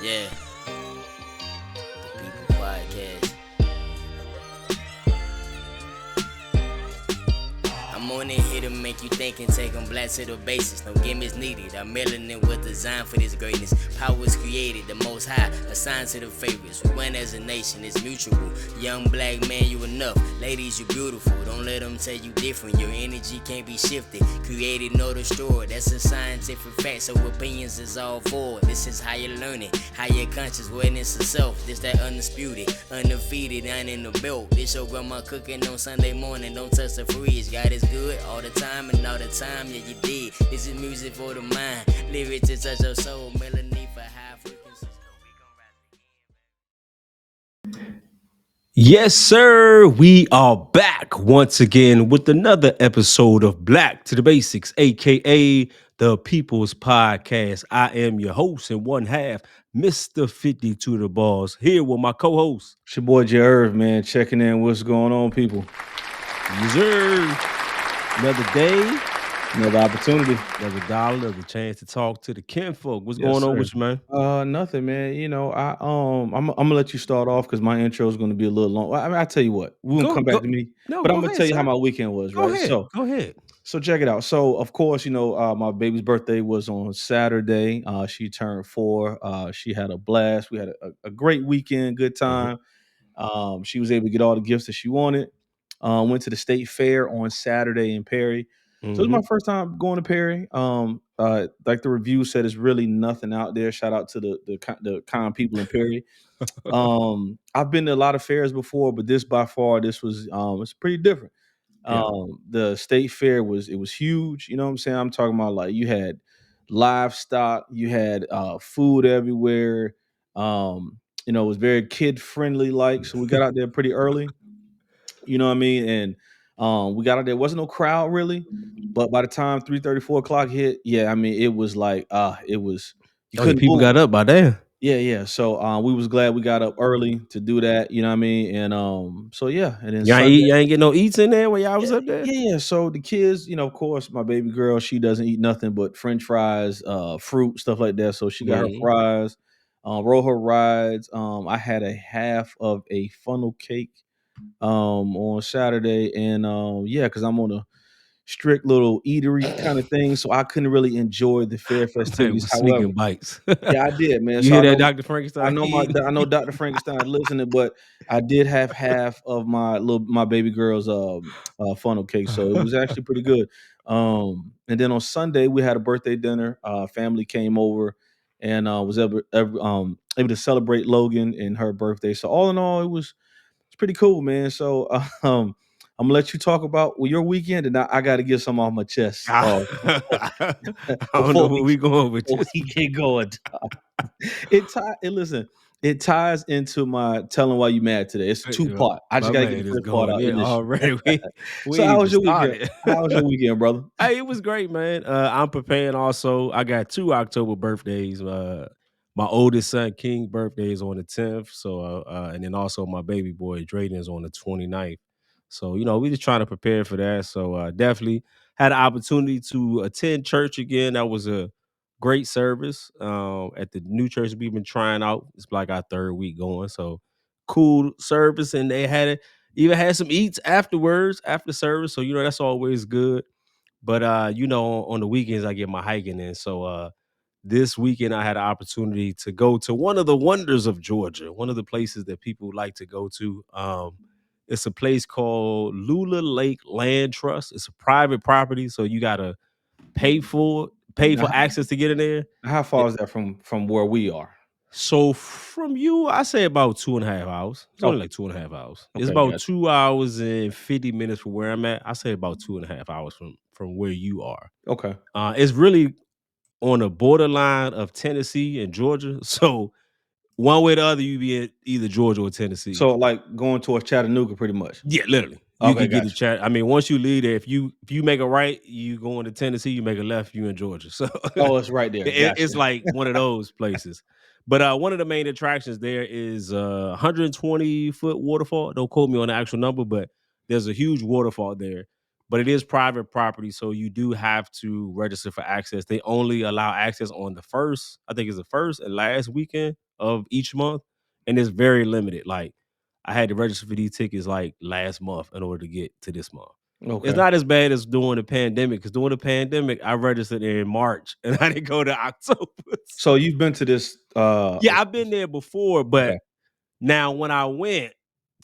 Yeah, the People Podcast. I'm on it here to make you think and take them black to the basis. No gimmicks needed. Our melanin was designed for this greatness. Power is created, the most high, assigned to the favorites. We win as a nation, it's mutual. Young black man, you enough. Ladies, you beautiful. Don't let them tell you different. Your energy can't be shifted. Created, nor destroyed. That's a scientific fact, so opinions is all forward. This is higher learning, higher conscious awareness of self. This that undisputed, undefeated, and in the belt. This your grandma cooking on Sunday morning. Don't touch the fridge. God is good all the time and all the time. Yeah, you did. This is music for the mind. Lyrics to touch your soul. Melanie for high frequencies. Yes, sir. We are back once again with another episode of Black to the Basics, aka the People's Podcast. I am your host and one half, Mr. 52 the Balls, here with my co-host. It's your boy J Irv, man, checking in. What's going on, people? Yes, sir. Another day, Another opportunity. another dollar, another chance to talk to the kinfolk. What's Yes, going on sir. with you, man? Nothing, man. I'm gonna let you start off because my intro is gonna be a little long. Well, I mean, I tell you what, we won't Go, come back go. to me, No, but I'm go gonna ahead, tell you how sir. my weekend was, Go right? ahead. So, Go ahead. so check it out. So, of course, my baby's birthday was on Saturday. She turned 4. She had a blast. We had a great weekend, good Mhm, time. She was able to get all the gifts that she wanted. Went to the state fair on Saturday in Perry. So it was mhm. my first time going to Perry. Like the review said, it's really nothing out there. Shout out to the kind people in Perry. I've been to a lot of fairs before, but this by far this was it's pretty different. Yeah. The state fair was huge. You know what I'm saying? I'm talking about like you had livestock, you had food everywhere. It was very kid friendly like. So we got out there pretty early. You know what I mean? And we got out there. Wasn't no crowd really, but by the time 3:30, 4 o'clock hit, yeah, I mean it was like it was you Oh, yeah, couldn't people move. got up by then. Yeah, yeah. So we was glad we got up early to do that. You know what I mean? And so yeah, and then Y'all ain't eat, Sunday. y'all ain't get no eats in there when y'all was Yeah, up there? yeah, yeah. So the kids, of course, my baby girl, she doesn't eat nothing but French fries, fruit, stuff like that. So she got her Mhm. fries, roll her rides. I had a half of a funnel cake on Saturday, and yeah, because I'm on a strict little eatery kind of thing, so I couldn't really enjoy the fair My man festivities. was However, sneaking bites. yeah, I did, man. You So hear that, Dr. Frankenstein? I know Dr. Frankenstein listening, but I did have half of my baby girl's funnel cake, so it was actually pretty good. And then on Sunday we had a birthday dinner. Family came over and was able to celebrate Logan and her birthday. So all in all, it's pretty cool, man. So I'm gonna let you talk about your weekend, and I got to get some off my chest I don't know before where we we going with before this. we get going. Listen, it ties into my telling why you mad today. It's two Yeah, part. I just my got to get the man is first part going out there initially. already. We So ain't how even was your weekend? started. How was your weekend, brother? Hey, it was great, man. I'm preparing also. I got 2 October birthdays. My oldest son, King, birthday is on the 10th. So and then also my baby boy, Drayden, is on the 29th. So, we just trying to prepare for that. So definitely had an opportunity to attend church again. That was a great service. At the new church we've been trying out. It's like our 3rd week going. So cool service. And they even had some eats afterwards, after service. So, that's always good. But on the weekends I get my hiking in. So this weekend I had an opportunity to go to one of the wonders of Georgia, one of the places that people like to go to. It's a place called Lula Lake Land Trust. It's a private property, so you gotta pay Now, for access to get in there. how Eh, far is that from where we are? So from you, I say about 2.5 hours. It's only Okay, like 2.5 hours. It's okay, about gotcha. 2 hours and 50 minutes from where I'm at. I say about 2.5 hours from where you are. Okay, It's really on the borderline of Tennessee and Georgia. So one way or the other, you be in either Georgia or Tennessee. so like going towards Chattanooga, pretty much. Yeah, literally. You Okay, could get a gotcha. chat. I mean, once you leave there, if you make a right, you go into Tennessee. You make a left, you in Georgia. So Oh, it's right there. Gotcha. it's like one of those places. But one of the main attractions there is 120-foot waterfall. Don't quote me on the actual number, but there's a huge waterfall there. But it is private property, so you do have to register for access. They only allow access on the first, I think it's the first and last weekend of each month, and it's very limited. Like I had to register for these tickets like last month in order to get to this month. It's Okay. not as bad as during the pandemic because during the pandemic I registered in March and I didn't go to October. So you've been to this? Yeah, I've been there before, Okay. but now when I went,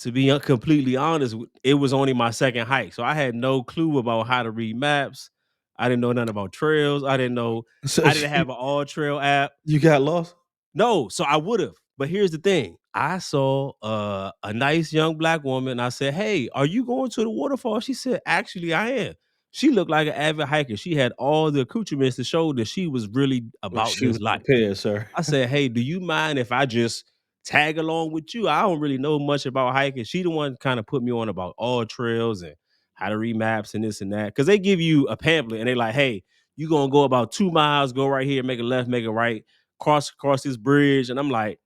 to be completely honest, it was only my second hike, so I had no clue about how to read maps. I didn't know nothing about trails. So I didn't have an all trail app. you got lost? No, so I would have. But here's the thing. I saw a nice young black woman. I said, "Hey, are you going to the waterfall?" She said, "Actually, I am." She looked like an avid hiker. She had all the accoutrements to show that she was really Well, about she was this life. prepared, sir. I said, "Hey, do you mind if I just tag along with you? I don't really know much about hiking." She the one kind of put me on about all trails and how to read maps and this and that. Cause they give you a pamphlet and they like, "Hey, you gonna go about 2 miles, go right here, make a left, make a right, cross this bridge." And I'm like,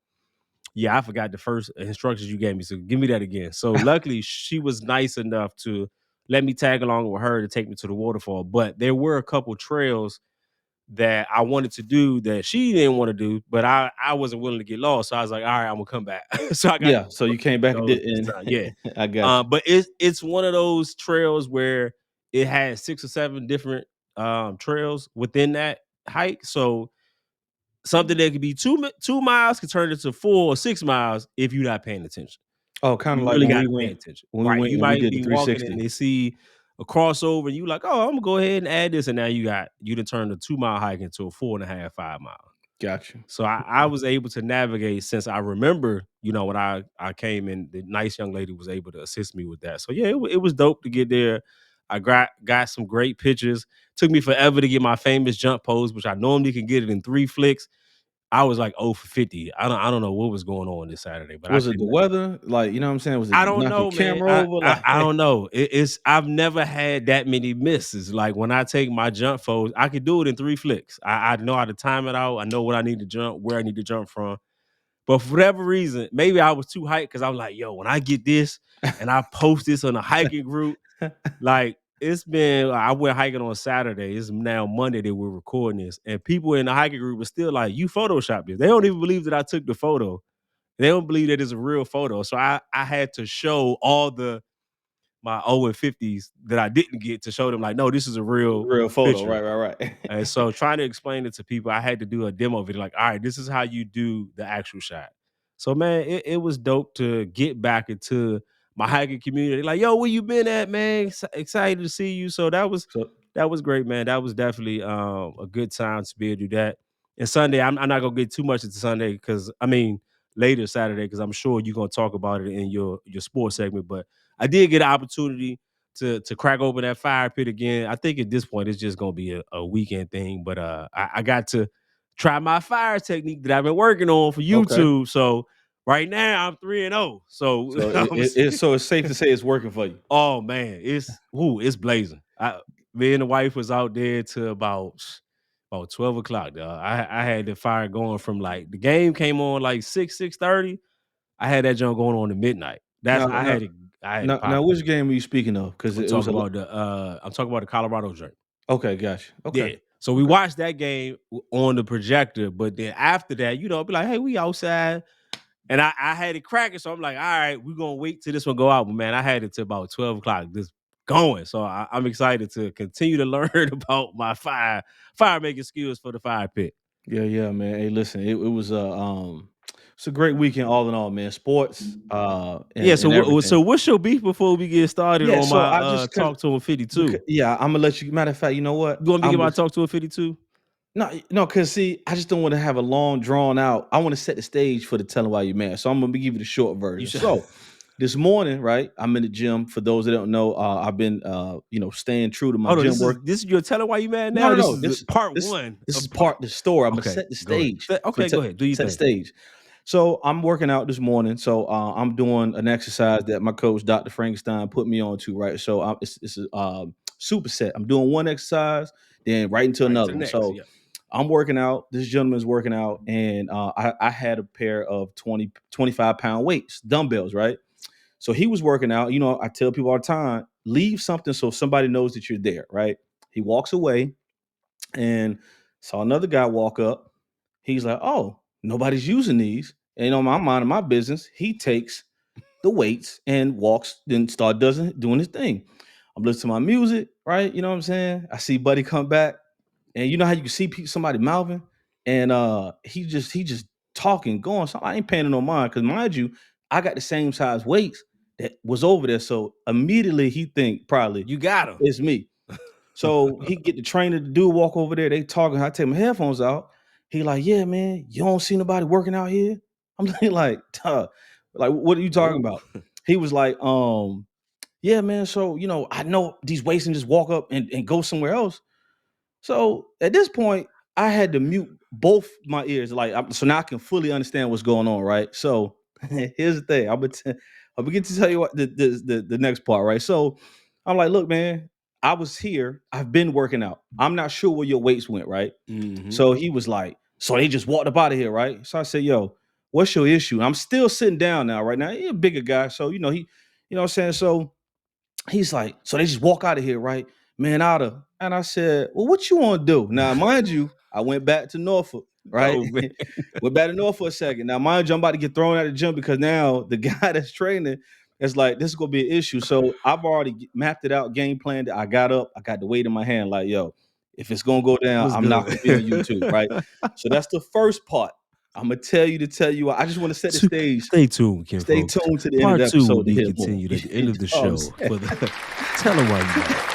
"Yeah, I forgot the first instructions you gave me. So give me that again." So luckily she was nice enough to let me tag along with her to take me to the waterfall. But there were a couple trails that I wanted to do that she didn't want to do, but I wasn't willing to get lost. So I was like, all right, I'm gonna come back. So I got to Yeah. So you came back and those did, this and time. Yeah. I got you. But it's one of those trails where it has 6 or 7 different trails within that hike. So something that could be 2 miles could turn into 4 or 6 miles if you're not paying attention. Oh, kind of You like really got to pay attention. when we Right. went You and we might did the be walking and 360. they see a crossover and you like, oh, I'm gonna go ahead and add this. And now you done turned a 2 mile hike into a 4.5, 5 mile. Got you. So I was able to navigate since I remember, when I came in, the nice young lady was able to assist me with that. So yeah, it was dope to get there. I got some great pictures. Took me forever to get my famous jump pose, which I normally can get it in 3 flicks. I was like 0 for 50. I don't know what was going on this Saturday, but I Was it the couldn't. weather? Like, you know what I'm saying? Was it I don't knock your know, man. camera I over? I, Like, I don't know. It's I've never had that many misses. Like when I take my jump pose, I could do it in 3 flicks. I know how to time it out. I know what I need to jump, where I need to jump from. But for whatever reason, maybe I was too hyped because I was like, yo, when I get this and I post this on a hiking group, like I went hiking on Saturday. It's now Monday that we're recording this. And people in the hiking group were still like, you photoshopped this. They don't even believe that I took the photo. They don't believe that it's a real photo. So I had to show all my 0 and 50s that I didn't get to show them like, no, this is a real real photo. picture. Right. And so trying to explain it to people, I had to do a demo video, like, all right, this is how you do the actual shot. So man, it was dope to get back into my hiking community. Like, yo, where you been at, man? Excited to see you. So So that was great, man. That was definitely a good time to be able to do that. And Sunday, I'm not gonna get too much into Sunday because later Saturday, because I'm sure you're gonna talk about it in your sports segment. But I did get an opportunity to crack open that fire pit again. I think at this point it's just gonna be a weekend thing. But I got to try my fire technique that I've been working on for okay. YouTube. So right now I'm 3-0. So So it's safe to say it's working for you. oh man, it's blazing. Me and the wife was out there to about 12 o'clock. I had the fire going from like the game came on like 6:30. I had that junk going on to midnight. Now, That's now, I had it now, popping. which game are you speaking of? Because it was a lot. I'm talking about the Colorado joint. Okay, gotcha. Okay, Yeah. So we okay. watched that game on the projector, but then after that, be like, hey, we outside. And I had it cracking, so I'm like, all right, we're gonna wait till this one go out. But man, I had it till about 12 o'clock, just going. So I'm excited to continue to learn about my fire making skills for the fire pit. Yeah, man. Hey, listen, it was it's a great weekend all in all, man. Sports, Yeah. and So everything. what's your beef before we get started Yeah, on so my I just talk to him 52? yeah, I'm gonna let you. Matter of fact, you know what? You want me to I'm get my gonna talk to a 52? no, because see, I just don't want to have a long drawn out. I want to set the stage for the telling why you're mad. So I'm gonna give you the short You version. should. So this morning, right? I'm in the gym. For those that don't know, I've been staying true to my Hold on. gym This is work. this is your telling why you mad No, now. no, This no. is part This one this is of part of the story. I'm gonna okay. set the Go ahead. stage for Okay, go ahead. Do your set the thing. stage. So I'm working out this morning. So I'm doing an exercise that my coach, Dr. Frankenstein, put me on to, right? So it's a superset. I'm doing one exercise, then right into Right to another the one. next. So Yeah. I'm working out. This gentleman's working out, and I had a pair of 25 pound weights, dumbbells, right? So he was working out. You know, I tell people all the time, leave something so somebody knows that you're there, right? He walks away and saw another guy walk up. He's like, oh, nobody's using these. And I'm minding my business. He takes the weights and walks, then start doing his thing. I'm listening to my music, right? You know what I'm saying? I see Buddy come back, and you know how you can see somebody mouthing, and he just talking, going. So I ain't paying no mind because mind you, I got the same size weights that was over there. So immediately he think probably You got him. it's me. So he get the trainer to do walk over there. They talking. I take my headphones out. He like, yeah, man, you don't see nobody working out here. I'm like, duh. Like, what are you talking Nope. about? He was like, yeah, man. So I know these weights and just walk up and go somewhere else. So at this point, I had to mute both my ears, so now I can fully understand what's going on, right? So here's the thing. I'll begin to tell you what the next part, right? So I'm like, look, man, I was here. I've been working out. I'm not sure where your weights went, right? Mm-hmm. So he was like, so they just walked up out of here, right? So I said, yo, what's your issue? And I'm still sitting down now, right now. He's a bigger guy, so what I'm saying. So he's like, so they just walk out of here, right? Man, out of. And I said, well, what you want to do? Now, mind you, I went back to Norfolk, right? Oh man. Went back to Norfolk for a second. Now, mind you, I'm about to get thrown out of the gym because now the guy that's training is like, this is gonna be an issue. So I've already mapped it out, game planned it. I got up, I got the weight in my hand, like, yo, if it's gonna go down, Was I'm not good. gonna be on YouTube, right? So that's the first part. I'm gonna tell you. I just want to set the stage. Stay tuned, Ken Stay folks. tuned to the end of Part the 2 will episode to be hear more. continued at the You end of the know what I'm show saying? for the tell them why you mad.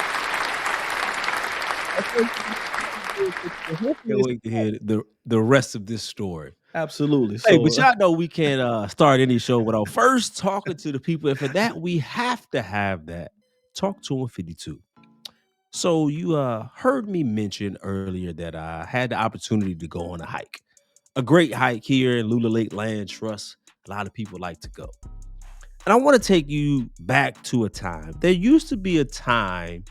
Can't wait to hear the rest of this story. Absolutely. Hey, but So y'all know we can't start any show without first talking to the people. And for that, we have to have that. Talk to him 52. So you heard me mention earlier that I had the opportunity to go on a hike. A great hike here in Lula Lake Land Trust. A lot of people like to go. And I want to take you back to a time. There used to be a time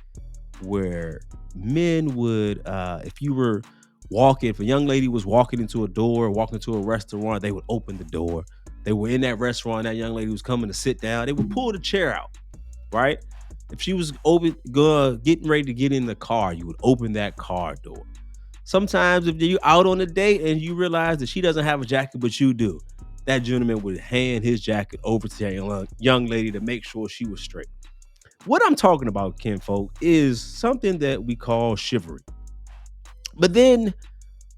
where men would, if you were walking, if a young lady was walking into a door, walking to a restaurant, they would open the door. They were in that restaurant, that young lady was coming to sit down, they would pull the chair out, right? If she was getting ready to get in the car, you would open that car door. Sometimes if you're out on a date and you realize that she doesn't have a jacket, but you do, that gentleman would hand his jacket over to that young lady to make sure she was straight. What I'm talking about, kinfolk, is something that we call chivalry. But then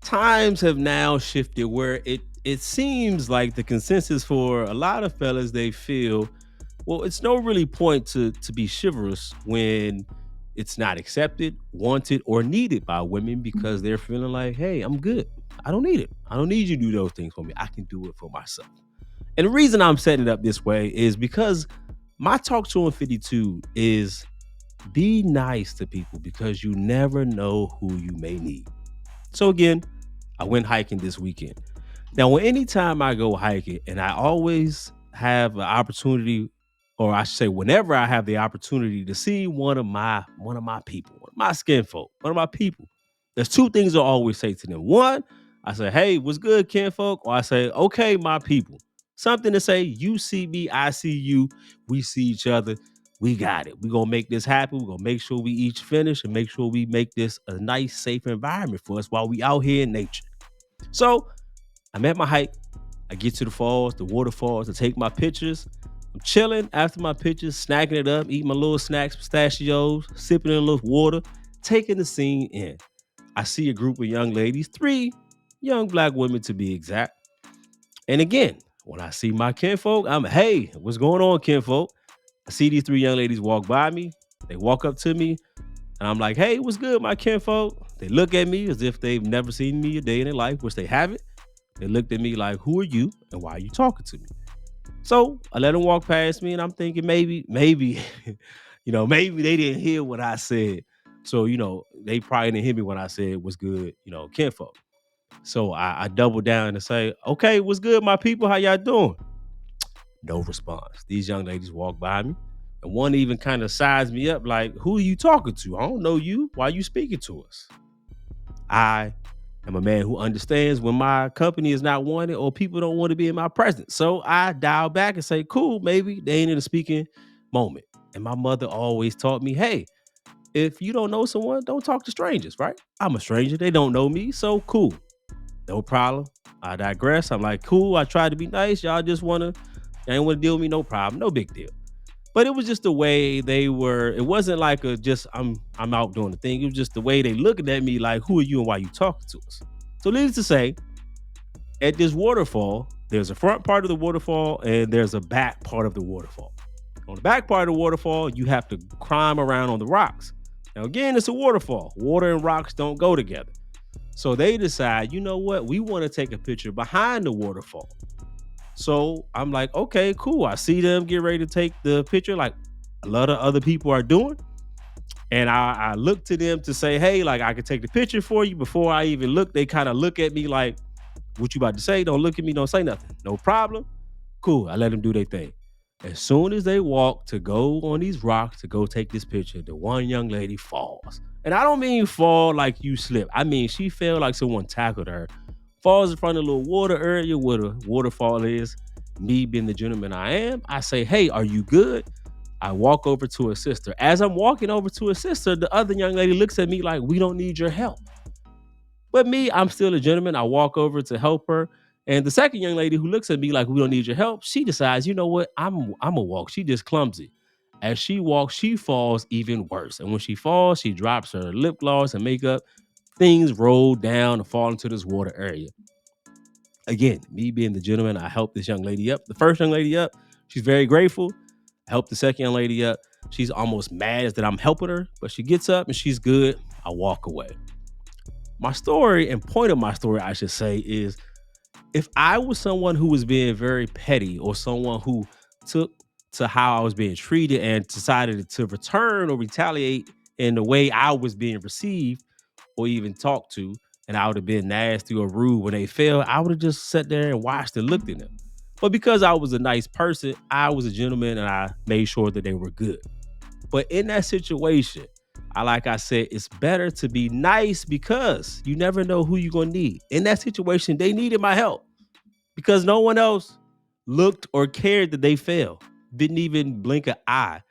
times have now shifted where it seems like the consensus for a lot of fellas, they feel, well, it's no really point to be chivalrous when it's not accepted, wanted, or needed by women because they're feeling like, hey, I'm good. I don't need it. I don't need you to do those things for me. I can do it for myself. And the reason I'm setting it up this way is because my talk to him 52 is be nice to people because you never know who you may need. So again, I went hiking this weekend. Now, anytime I go hiking, and I always have an opportunity, or I should say, whenever I have the opportunity to see one of my people, one of my skin folk, one of my people, there's two things I always say to them. One, I say, "Hey, what's good, kinfolk?" Or I say, "Okay, my people." Something to say, you see me, I see you, we see each other. We got it. We're gonna make this happen. We're gonna make sure we each finish and make sure we make this a nice, safe environment for us while we out here in nature. So I'm at my hike. I get to the falls, the waterfalls, to take my pictures. I'm chilling after my pictures, snacking it up, eating my little snacks, pistachios, sipping in a little water, taking the scene in. I see a group of young ladies, 3 young black women to be exact. And again, when I see my kinfolk, I'm, hey, what's going on, kinfolk? I see these 3 young ladies walk by me. They walk up to me, and I'm like, hey, what's good, my kinfolk? They look at me as if they've never seen me a day in their life, which they haven't. They looked at me like, who are you and why are you talking to me? So I let them walk past me, and I'm thinking maybe, maybe they didn't hear what I said. So, they probably didn't hear me when I said what's good, kinfolk. So I double down and say, okay, what's good, my people? How y'all doing? No response. These young ladies walk by me, and one even kind of sized me up like, who are you talking to? I don't know you. Why are you speaking to us? I am a man who understands when my company is not wanted or people don't want to be in my presence. So I dial back and say, cool, maybe they ain't in a speaking moment. And my mother always taught me, hey, if you don't know someone, don't talk to strangers, right? I'm a stranger. They don't know me. So cool. No problem. I digress. I'm like, cool. I tried to be nice. Y'all just wanna, y'all ain't wanna deal with me. No problem. No big deal. But it was just the way they were. It wasn't like a just I'm out doing the thing. It was just the way they looking at me like, who are you and why you talking to us? So needless to say, at this waterfall, there's a front part of the waterfall and there's a back part of the waterfall. On the back part of the waterfall, you have to climb around on the rocks. Now, again, it's a waterfall. Water and rocks don't go together. So they decide, you know what? We want to take a picture behind the waterfall. So I'm like, okay, cool. I see them get ready to take the picture like a lot of other people are doing. And I look to them to say, hey, like I can take the picture for you. Before I even look, they kind of look at me like, what you about to say? Don't look at me, don't say nothing. No problem. Cool. I let them do their thing. As soon as they walk to go on these rocks to go take this picture, the one young lady falls. And I don't mean fall like you slip. I mean, she fell like someone tackled her. Falls in front of a little water area where the waterfall is. Me being the gentleman I am, I say, hey, are you good? I walk over to her sister. As I'm walking over to her sister, the other young lady looks at me like, we don't need your help. But me, I'm still a gentleman. I walk over to help her. And the second young lady who looks at me like we don't need your help, she decides, you know what? I'm a walk. She just clumsy. As she walks, she falls even worse. And when she falls, she drops her lip gloss and makeup. Things roll down and fall into this water area. Again, me being the gentleman, I help this young lady up. The first young lady up, she's very grateful. I help the second young lady up. She's almost mad that I'm helping her, but she gets up and she's good. I walk away. My story and point of my story, I should say, is if I was someone who was being very petty or someone who took to how I was being treated and decided to return or retaliate in the way I was being received or even talked to, and I would have been nasty or rude when they failed, I would have just sat there and watched and looked at them. But because I was a nice person, I was a gentleman and I made sure that they were good. But in that situation, like I said, it's better to be nice because you never know who you're gonna need. In that situation, they needed my help because no one else looked or cared that they failed. Didn't even blink an eye.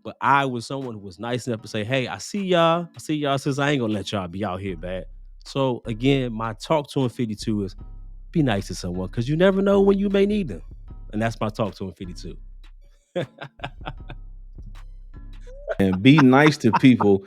But I was someone who was nice enough to say, hey, I see y'all. I see y'all since I ain't gonna let y'all be out here bad. So again, my talk to him 52 is be nice to someone because you never know when you may need them. And that's my talk to him 52. And be nice to people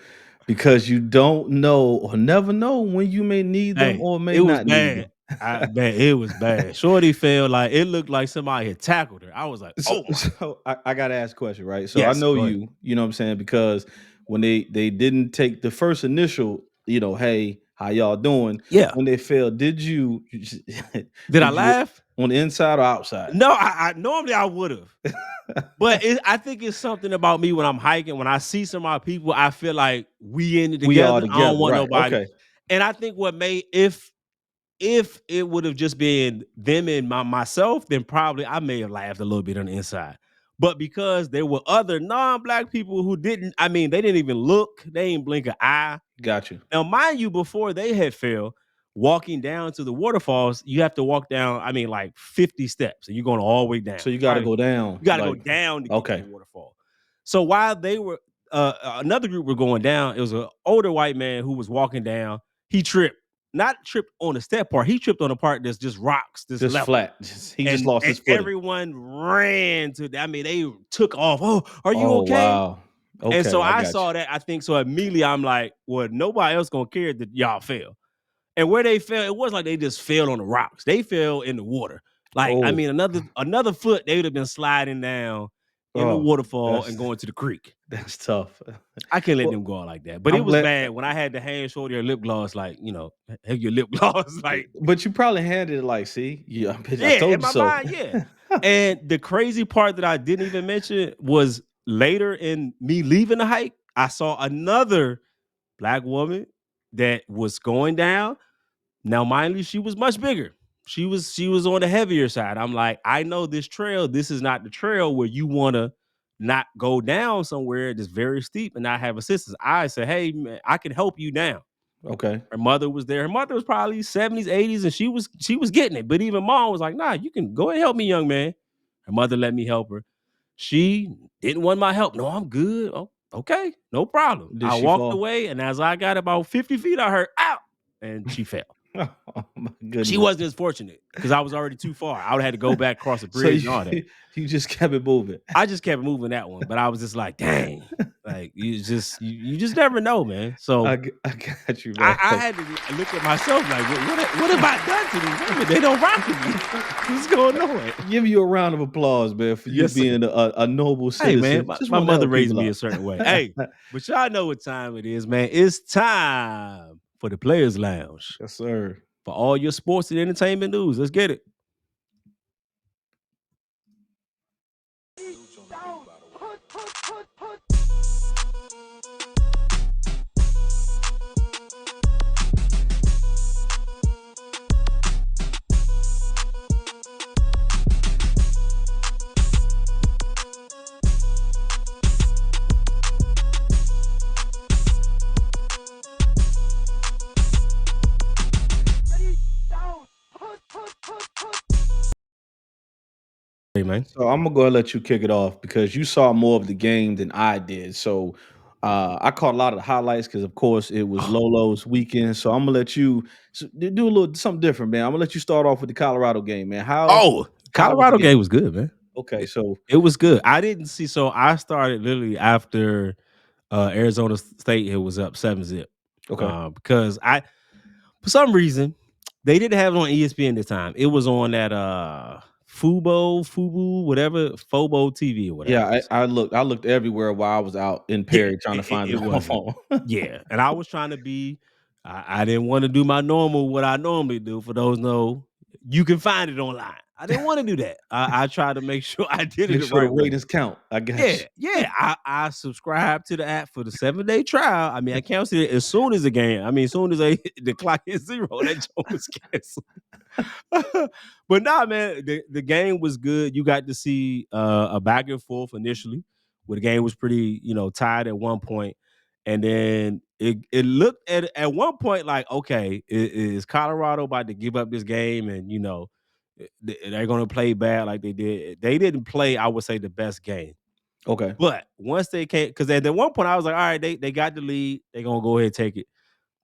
because you don't know or never know when you may need them Hey, or may it was not need bad. them. Man, it was bad. Shorty fell like it looked like somebody had tackled her. I was like, So, oh my. so I gotta ask a question, right? So I Yes, know go ahead. you know what I'm saying, because when they didn't take the first initial, hey, how y'all doing? Yeah. When they failed, did you Did I did you laugh? on the inside or outside? No, I normally I would have. But I think it's something about me when I'm hiking. When I see some of my people, I feel like we in it We all together. I don't together, want right? nobody. Okay, And I think what made if it would have just been them and myself, then probably I may have laughed a little bit on the inside. But because there were other non-black people who didn't, I mean, they didn't even look, they didn't blink an eye. got you. Now, mind you, before they had fell, walking down to the waterfalls, you have to walk down, I mean, like 50 steps, and you're going all the way down. So you got to go down, You got to go like down to get to the okay, waterfall. So while they were, another group were going down, it was an older white man who was walking down. He tripped, not tripped on the step part. He tripped on the part that's just rocks, this just level. flat. He just lost And his footing. everyone ran to. I mean, they took off. Oh, are you Oh okay? wow. And so Okay, I I got you. saw that. I think so. Immediately, I'm like, well, nobody else gonna care that y'all fell. And where they fell, it wasn't like they just fell on the rocks. They fell in the water. Like, I Oh, mean, another foot, they would have been sliding down in the oh, waterfall and that's going to the creek. that's tough. I can't let Well, them go out like that. But it I'm was glad. bad when I had to hand shorty her lip gloss, like, have your lip gloss, like, But you probably handed it like, see, yeah, bitch, I yeah, in told you my so. mind, yeah. And the crazy part that I didn't even mention was later in me leaving the hike, I saw another black woman that was going down. Now, mind you, she was much bigger. She was on the heavier side. I'm like, I know this trail. This is not the trail where you want to not go down somewhere that's very steep and not have assistance. I said, hey, man, I can help you down. Okay, Her mother was there. Her mother was probably 70s, 80s, and she was getting it. But even mom was like, nah, you can go and help me, young man. Her mother let me help her. She didn't want my help. No, I'm good. Oh, okay, no problem. did I she walked fall? away, and as I got about 50 feet, I heard out, and she fell. Oh my She goodness. wasn't as fortunate because I was already too far. I would have had to go back across the So bridge you and all that. you just kept it moving. I just kept moving that one, but I was just like, dang, like you just never know, man. So I got you, I, man. I had to look at myself like, what have I done to these women? They don't rock with me. What's going on? Give you a round of applause, man, for you Yes, sir. being a noble Hey, man, citizen. Just my want to mother help raised people me a out. certain way. Hey, but y'all know what time it is, man. It's time for the Players Lounge Yes, sir. for all your sports and entertainment news. Let's get it. Hey, man. So I'm gonna go and let you kick it off because you saw more of the game than I did. So I caught a lot of the highlights because, of course, it was Lolo's weekend. So I'm gonna let you do a little something different, man. I'm gonna let you start off with the Colorado game, man. Oh, How was the Colorado game? game was good, man. Okay, so It was good. I didn't see. So I started literally after Arizona State. It was up 7-zip okay, because I, for some reason, they didn't have it on ESPN this time. It was on that Fubo, whatever, Fobo TV or whatever. yeah, I looked everywhere while I was out in Yeah, Perry trying to find it it on my wasn't. phone. Yeah, and I was trying to be. I didn't want to do my normal what I normally do. For those know, you can find it online. I didn't want to do that. I tried to make sure I did it Make the sure the right way. ratings count. I got Yeah, you. yeah. I subscribed to the app for the 7-day trial. I mean, I canceled it as soon as the game. I mean, as soon as the clock hit 0, that joke was canceled. But nah, man, the game was good. You got to see a back and forth initially, where the game was pretty, tied at one point, and then it looked at one point like, okay, is Colorado about to give up this game, and they're going to play bad like they did. They didn't play, I would say, the best game. Okay, But once they came, because at one point I was like, all right, they got the lead, they're gonna go ahead and take it.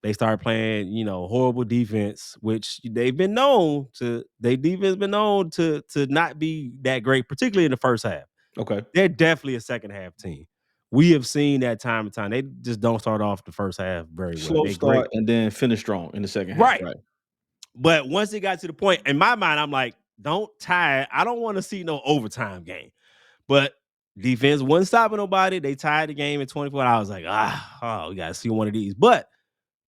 They started playing, horrible defense, which their defense been known to not be that great, particularly in the first half. okay. They're definitely a second half team. We have seen that time and time. They just don't start off the first half very well. Slow They're great. start and then finish strong in the second half. Right. Right. But once it got to the point, in my mind, I'm like, don't tie it. I don't want to see no overtime game. But defense wasn't stopping nobody. They tied the game in 24. I was like, we gotta see one of these. But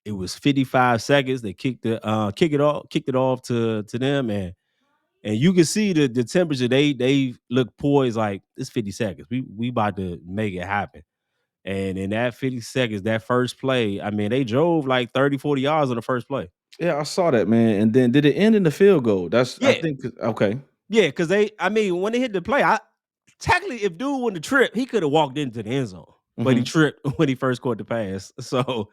it was 55 seconds. They kicked it off to them, and you can see the temperature. They look poised like it's 50 seconds. We about to make it happen. And in that 50 seconds, that first play, I mean, they drove like 30, 40 yards on the first play. Yeah, I saw that, man. And then did it end in the field goal? I Yeah, think okay. yeah, because when they hit the play, technically, if dude wouldn't have tripped, he could have walked into the end zone, but he Mhm. tripped when he first caught the pass. So,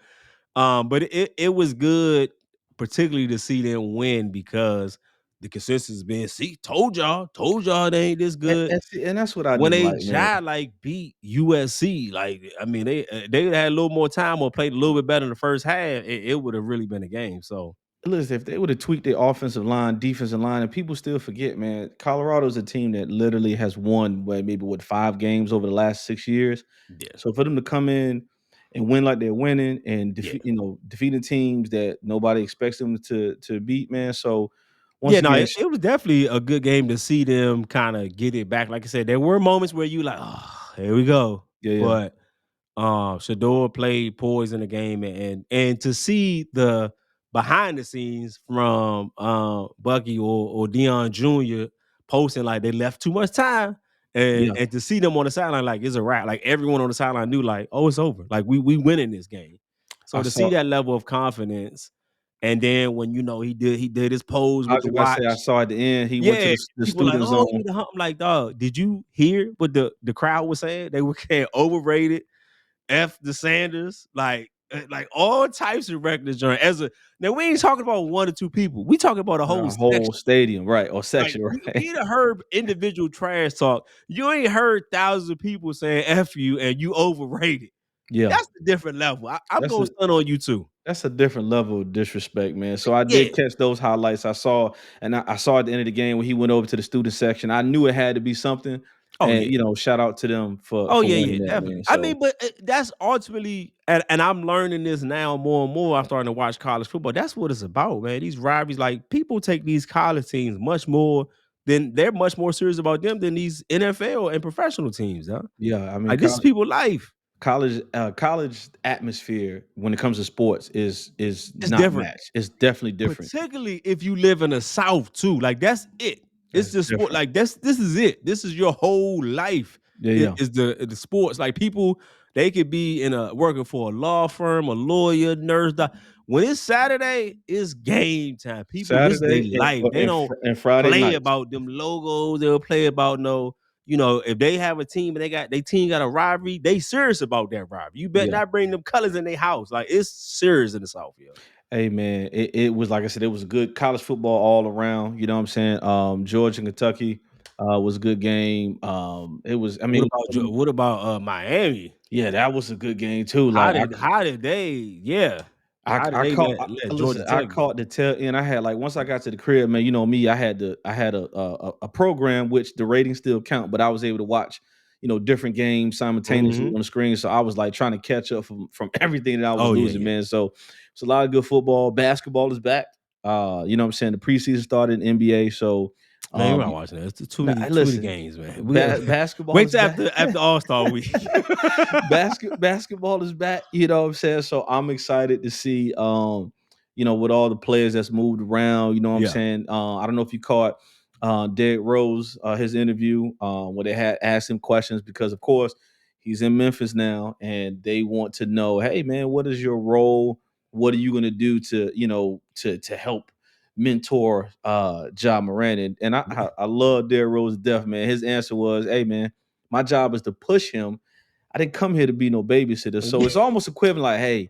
but it was good, particularly to see them win because the consensus has been, see, told y'all they ain't this good. And that's what I When didn't they like, man. beat USC, like I mean, they had a little more time or played a little bit better in the first half, it would have really been a game. So Listen, if they would have tweaked their offensive line, defensive line, and people still forget, man, Colorado's a team that literally has won maybe 5 games over the last 6 years. yeah, So for them to come in and win like they're winning and yeah. defeating teams that nobody expects them to beat, man. So once Yeah, no, again, it was definitely a good game to see them kind of get it back. Like I said, there were moments where you like, oh, here we go. yeah, yeah, But Shador played poise in the game, and to see the behind the scenes from Bucky or Dion Jr. posting like they left too much time, yeah. and to see them on the sideline like it's a wrap. Like everyone on the sideline knew like, oh, it's over. Like we winning this game. I So to see saw. that level of confidence, and then when he did his pose I with was the gonna say I watch. saw at the end he went to Yeah, the people were like, student "Oh, he zone. the hump." I'm like, dog, did you hear what the crowd was saying? They were saying overrated, F the Sanders, like all types of reckless joint. Now we ain't talking about one or two people. We talking about a whole A whole section. stadium, right? Or Like section, right? you done heard individual trash talk. You ain't heard thousands of people saying F you and you overrated. Yeah. That's a different level. I'm That's gonna a stun on you too. That's a different level of disrespect, man. So I Yeah. did catch those highlights. I saw, and I saw at the end of the game when he went over to the student section. I knew it had to be something, Oh and yeah. shout out to them Oh for yeah, winning yeah, that, definitely. man. I So mean, but that's ultimately, and I'm learning this now more and more. I'm starting to watch college football. That's what it's about, man. These rivalries, like people take these college teams much more than they're much more serious about them than these NFL and professional teams, huh? yeah, I mean, Like this is people life. college atmosphere when it comes to sports is It's not different. matched. It's definitely different. Particularly if you live in the South too. Like that's it. It's That's just sport. different. Like this is it. This is your whole life. Yeah, yeah. Is the sports. Like people, they could be in a working for a law firm, a lawyer, nurse. When it's Saturday, it's game time. People, this is their Saturday life. They don't and Friday play nights. about them logos. They'll play about no. If they have a team and they team got a rivalry, they serious about that rivalry. You bet Yeah. not bring them colors in their house. Like it's serious in the South, yo. Hey man, it was like I said, it was good college football all around. You know what I'm saying? Georgia and Kentucky was a good game. It was, I mean, What about Miami? yeah, that was a good game too. How Like did how did they yeah. How did I they caught let Georgia listen, I Tech beat caught the tail end. I had like once I got to the crib, man, you know me, I had a program which the ratings still count, but I was able to watch, different games simultaneously Mhm. on the screen. So I was like trying to catch up from everything that I was Oh, yeah, losing, yeah. man. So it's a lot of good football. Basketball is back. You know what I'm saying? The preseason started in NBA. So Man, we're um not watching that. It's nah, too many listen, games, man. We got basketball wait is till back. after All-Star week. Basketball is back, you know what I'm saying? So I'm excited to see with all the players that's moved around, you know what I'm Yeah. saying? I don't know if you caught Derrick Rose, his interview, where they had asked him questions because of course he's in Memphis now and they want to know, hey man, what is your role? What are you gonna do to, to help mentor Ja Morant? And I love Derrick Rose to death, man. His answer was, hey man, my job is to push him. I didn't come here to be no babysitter. So it's almost equivalent, like, hey,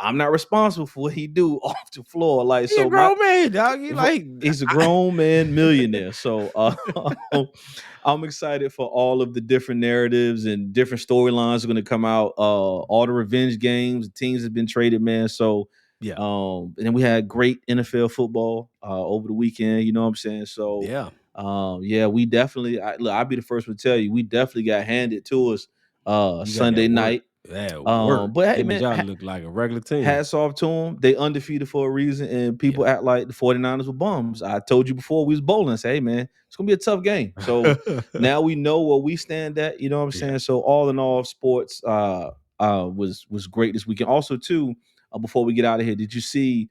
I'm not responsible for what he do off the floor. Like, He a so grown man, dog. He like he's a grown man millionaire. So I'm excited for all of the different narratives and different storylines are going to come out. All the revenge games, teams have been traded, man. So yeah. and then we had great NFL football over the weekend. You know what I'm saying? So Yeah. yeah, we definitely. Look, I'll be the first one to tell you, we definitely got handed to us You got Sunday that work. night. That work. But hey, They made man, y'all look like a regular team. hats off to them. They undefeated for a reason, and people Yeah. act like the 49ers were bums. I told you before we was bowling. Say, hey, man, it's gonna be a tough game. So now we know where we stand at. You know what I'm Yeah. saying? So all in all, sports was great this weekend. Also, too, before we get out of here, did you see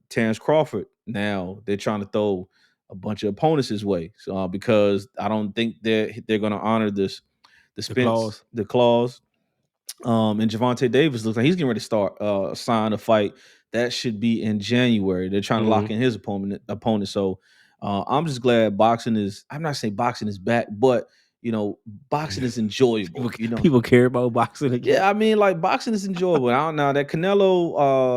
Terrence Crawford? Now they're trying to throw a bunch of opponents his way, so, because I don't think they're going to honor The clause. the clause. And Javante Davis looks like he's getting ready to start sign a fight. That should be in January. They're trying to lock Mhm. in his opponent. So I'm just glad boxing is. I'm not saying boxing is back, but boxing is People, enjoyable. people care about boxing again. Yeah, I mean, like boxing is enjoyable. I don't know that Canelo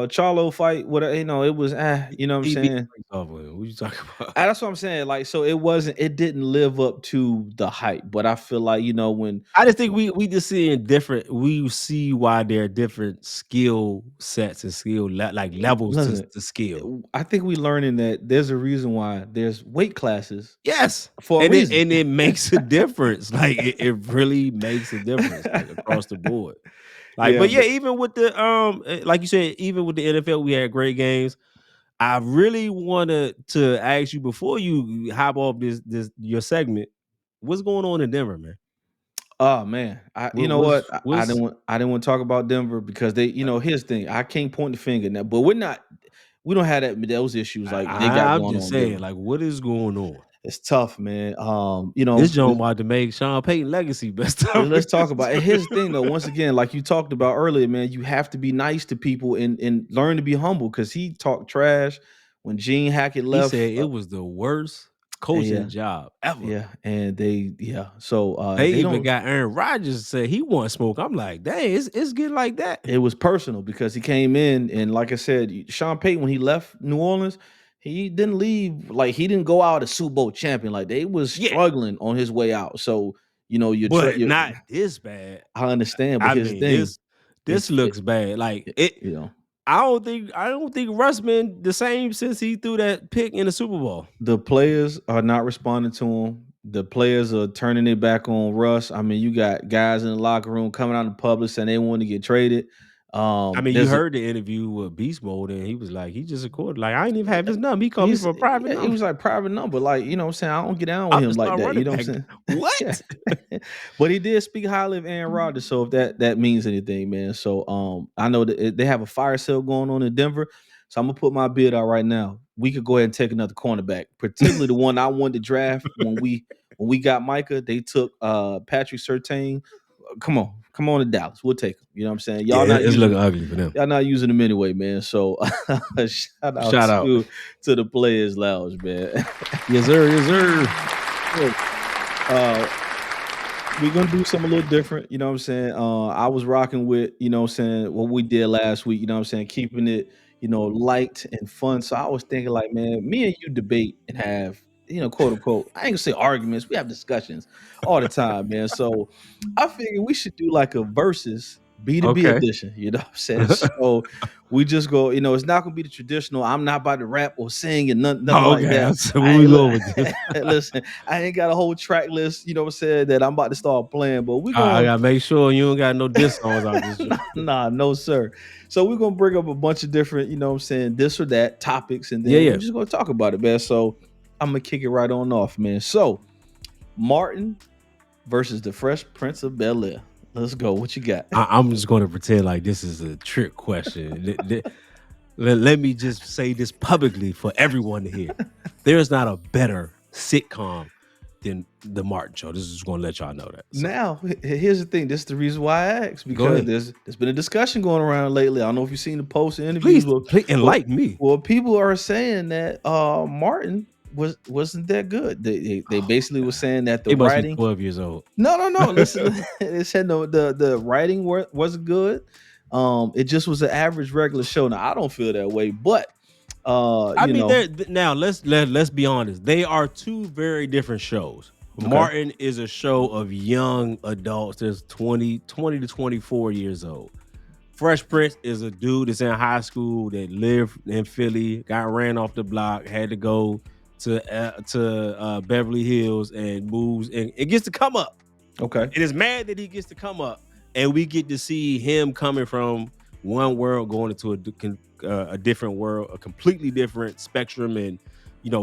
Charlo fight. What it was. You know what I'm He beat saying? off with him. What you talking about? That's what I'm saying. Like, so it wasn't. It didn't live up to the hype. But I feel like when I just think we just seeing different. We see why there are different skill sets and like levels listen, to skill. I think we learning that there's a reason why there's weight classes Yes, for a and reason. it makes a difference. Like it really makes a difference, like across the board. Like, Yeah, but yeah, but even with the like you said, even with the NFL, we had great games. I really wanted to ask you before you hop off this your segment. What's going on in Denver, man? oh man, you What know what? what's I didn't want to talk about Denver because they, here's the thing. I can't point the finger now, but we don't have those issues like they got I'm going just on in saying, Denver. like, what is going on? It's tough, man. This joint about to make Sean Payton legacy best time. Let's talk about it. Here's the thing, though. Once again, like you talked about earlier, man, you have to be nice to people and learn to be humble because he talked trash when Gene Hackett He left. said it was the worst And yeah, coaching job ever. yeah, and so They they even don't. got Aaron Rodgers to say he want smoke. I'm like, dang, it's getting like that. It was personal because he came in and, like I said, Sean Payton when he left New Orleans, he didn't leave like he didn't go out a Super Bowl champion. Like they was Yeah, struggling on his way out. So but not this bad. I understand, but I here's the mean, thing, this it's looks bad. Like it, it. you know. I don't think Russ been the same since he threw that pick in the Super Bowl. The players are not responding to him. The players are turning it back on Russ. I mean, you got guys in the locker room coming out in public saying they want to get traded. I mean, you There's a heard the interview with Beast Mode, and he was like, he just recorded. Like, I ain't even have his number. He called me he's from a private yeah, it number. was like private number. Like, you know what I'm saying? I don't get down with I'm him the like star that. You running know what back. I'm saying? What? Yeah. But he did speak highly of Aaron Rodgers. So if that means anything, man. So I know that they have a fire sale going on in Denver. So I'm gonna put my bid out right now. We could go ahead and take another cornerback, particularly the one I wanted to draft when we got Micah. They took Patrick Surtain. Come on to Dallas. We'll take him. You know what I'm saying? Yeah, it's looking ugly for them. Y'all not using them anyway, man. So shout out Shout out. to the Players Lounge, man. Yes, sir. Yes, sir. Look, we're gonna do something a little different, you know what I'm saying? I was rocking with, you know what I'm saying, what we did last week, you know what I'm saying, keeping it, light and fun. So I was thinking, like, man, me and you debate and have, quote unquote, I ain't gonna say arguments, we have discussions all the time, man. So I figured we should do like a versus B2B Okay. edition, you know what I'm saying? So we just go, it's not gonna be the traditional, I'm not about to rap or sing and nothing like Okay. that. So where we going with this? Listen, I ain't got a whole track list, you know what I'm saying, that I'm about to start playing, but we're I going gotta make sure you don't got no diss songs out this shit. nah, no, sir. So we're gonna bring up a bunch of different, you know what I'm saying, this or that topics, and then Yeah. we're just gonna talk about it, man. So I'm gonna kick it right on off, man. So Martin versus the Fresh Prince of Bel-Air. Let's go. What you got? I'm just gonna pretend like this is a trick question. Let me just say this publicly for everyone to hear. There's not a better sitcom than the Martin Show. This is just gonna let y'all know that. So, Now, here's the thing. This is the reason why I asked, Go because ahead. there's been a discussion going around lately. I don't know if you've seen the posts and interviews. please enlighten me. Well, people are saying that Martin wasn't that good. They basically were saying that the They must be writing. 12 years old. No. Listen, they said no. The writing wasn't good. It just was an average regular show. Now I don't feel that way, but I mean, now let's be honest. They are two very different shows. Okay. Martin is a show of young adults that's 20 to 24 years old. Fresh Prince is a dude that's in high school that lived in Philly, got ran off the block, had to go to Beverly Hills and moves and it gets to come up. Okay. It is mad that he gets to come up, and we get to see him coming from one world going into a different world, a completely different spectrum and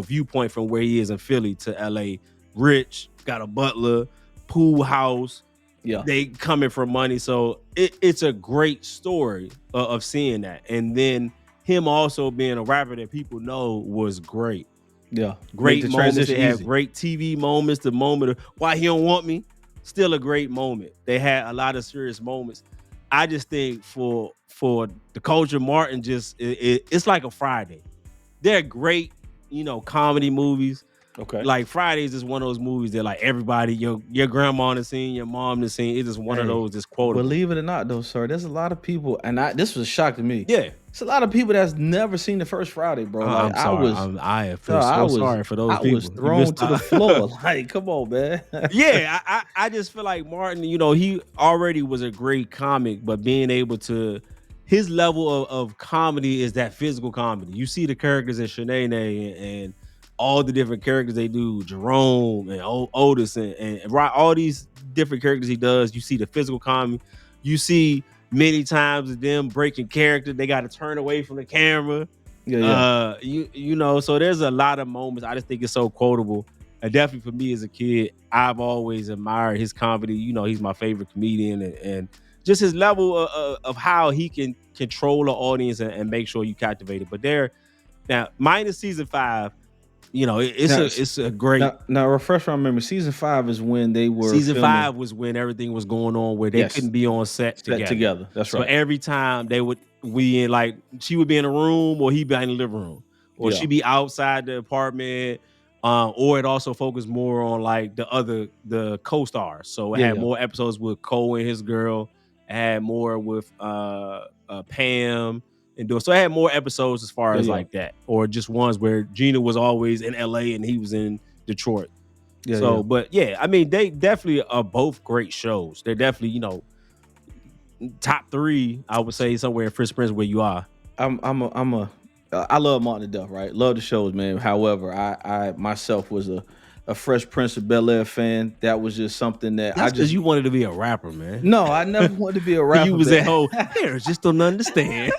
viewpoint from where he is in Philly to LA. Rich, got a butler, pool house. Yeah. They coming from money, so it's a great story of seeing that, and then him also being a rapper that people know was great. Yeah, Great moments. They have easy. great TV moments. The moment of why he don't want me, still a great moment. They had a lot of serious moments. I just think for the culture, Martin it's like a Friday. They're great, comedy movies. Okay. Like Fridays is one of those movies that like everybody, your grandma has seen, your mom has seen. It's just one of those that's quotable. Believe it or not, though, sir, there's a lot of people, and this was a shock to me. Yeah, it's a lot of people that's never seen the first Friday, bro. I'm sorry. I feel sorry for those people. I was thrown to the floor. Like, come on, man. Yeah, I just feel like Martin, he already was a great comic, but being able to, his level of comedy is that physical comedy. You see the characters in Shanae and all the different characters they do, Jerome and Otis and all these different characters he does. You see the physical comedy. You see many times them breaking character. They got to turn away from the camera. Yeah. So there's a lot of moments. I just think it's so quotable. And definitely for me as a kid, I've always admired his comedy. He's my favorite comedian and just his level of how he can control the audience and make sure you captivate it. But now minus season 5, it's a great. Now refresh my memory. Season 5 is when they were. Season 5 was when everything was going on where they couldn't be on set together. That's right. So every time she would be in a room or he'd be in the living room, or she'd be outside the apartment. Or it also focused more on like the co-stars. So it had more episodes with Cole and his girl. It had more with Pam. So I had more episodes as far as like that, or just ones where Gina was always in LA and he was in Detroit. But I mean, they definitely are both great shows. They're definitely, top 3, I would say, somewhere in Fresh Prince where you are. I love Martin to death, right? Love the shows, man. However, I myself was a Fresh Prince of Bel-Air fan. That was just something that I That's because just you wanted to be a rapper, man. no, I never wanted to be a You rapper, was at man. home. Parents just don't understand.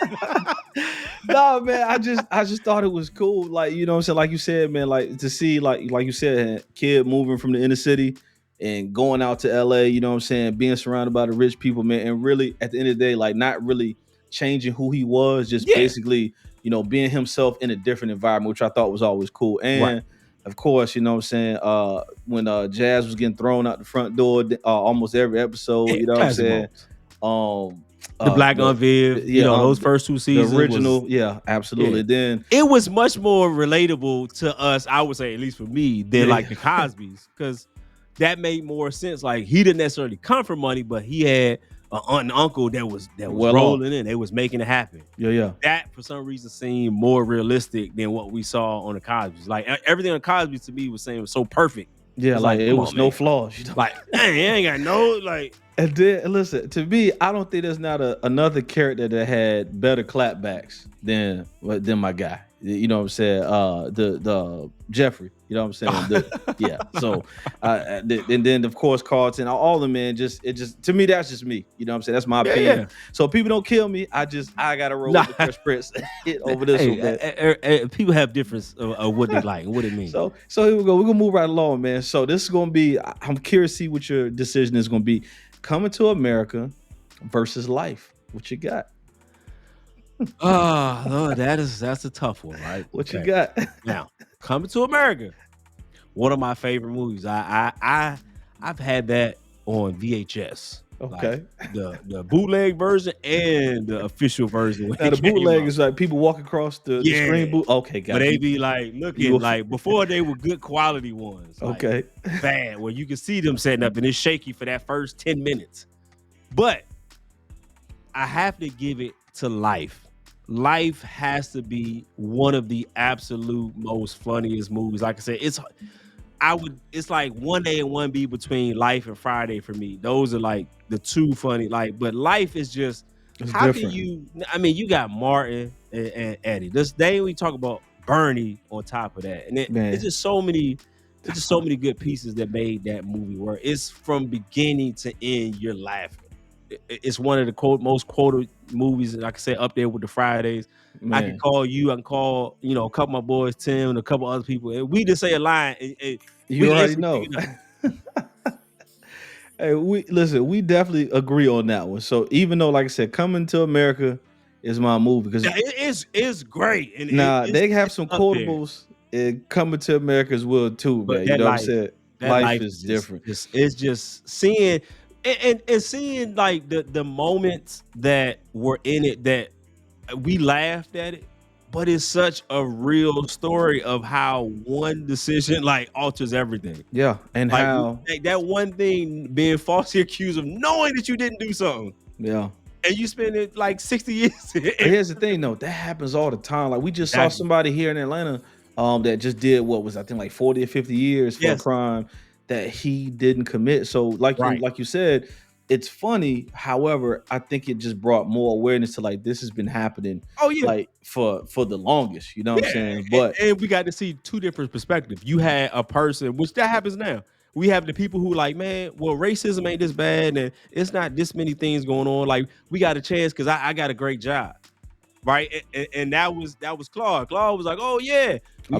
No, man, I just thought it was cool. Like, you know what I'm saying? Like you said, man, like to see like you said, kid moving from the inner city and going out to LA, you know what I'm saying, being surrounded by the rich people, man, and really at the end of the day, like not really changing who he was, just Yeah, basically, being himself in a different environment, which I thought was always cool. right. And of course, you know what I'm saying, when Jazz was getting thrown out the front door almost every episode, Yeah, you know what I'm classic saying? moments. Um The Black the on Viv, yeah, those first two the seasons was original, yeah, yeah. absolutely. Then It was much more relatable to us, I would say, at least for me, than like yeah, the Cosby's, because that made more sense. Like he didn't necessarily come from money, but he had an aunt and uncle that was well off. rolling in. They was making it happen. Yeah, yeah. That for some reason seemed more realistic than what we saw on the Cosby's. Like everything on Cosby to me was saying was so perfect. Yeah, It's like like, it come on, was no man. flaws, you know. Like, dang, he ain't got no like. And then listen, to me, I don't think there's not another character that had better clapbacks than my guy. You know what I'm saying? The Jeffrey. You know what I'm saying? Yeah. So and then of course Carlton, all the men. Just to me, that's just me. You know what I'm saying? That's my Yeah, opinion. yeah. So if people don't kill me, I gotta roll Nah. with the Fresh Prince over this one, man. Hey, people have difference of what they like and what it means. So here we go. We're gonna move right along, man. So this is gonna be. I'm curious to see what your decision is gonna be. Coming to America versus Life. What you got? Oh, that's a tough one, right? What you Okay. got? Now, Coming to America, one of my favorite movies. I've had that on VHS. Like Okay. the bootleg version and the official version when Now it the came bootleg out. is like people walk across the screen Yeah. boot. Okay, But got they you. be like You looking like before they were good quality ones. Like okay? bad, where you can see them setting up and it's shaky for that first 10 minutes. But I have to give it to Life. Life has to be one of the absolute most funniest movies. Like I said, it's like 1A and 1B between Life and Friday for me. Those are like the two funny, like, but Life is just It's how can different, you you got Martin and Eddie. This day we talk about Bernie on top of that. And it's man. just so many good pieces that made that movie work. It's from beginning to end, you're laughing. It's one of the most quoted movies, like I said, up there with the Fridays. I can Man, call you, I can call, a couple of my boys, Tim, and a couple other people. And we just say a line and we you can already instantly know. pick it up. Hey, we definitely agree on that one. So even though, like I said, Coming to America is my movie because Yeah, it's great. And now it's they have some up there. quotables in Coming to America as well too, But man. You know what I'm saying? that Life life is is just, different. it's just seeing and seeing like the moments that were in it that we laughed at it, but it's such a real story of how one decision like alters everything. Yeah, and Like, how like that one thing being falsely accused of knowing that you didn't do something, yeah. and you spend it like 60 years. But here's the thing, though, that happens all the time. Like we just saw Exactly. somebody here in Atlanta, that just did what was I think like 40 or 50 years for a Yes. crime that he didn't commit. So, Right. like you said, it's funny. However, I think it just brought more awareness to like this has been happening Oh yeah. like for the longest. You know what I'm Yeah, saying? But and we got to see two different perspectives. You had a person, which that happens now. We have the people who like, man, well, racism ain't this bad, and it's not this many things going on. Like, we got a chance because I got a great job, right? And that was Claude. Claude was like, oh yeah, yeah,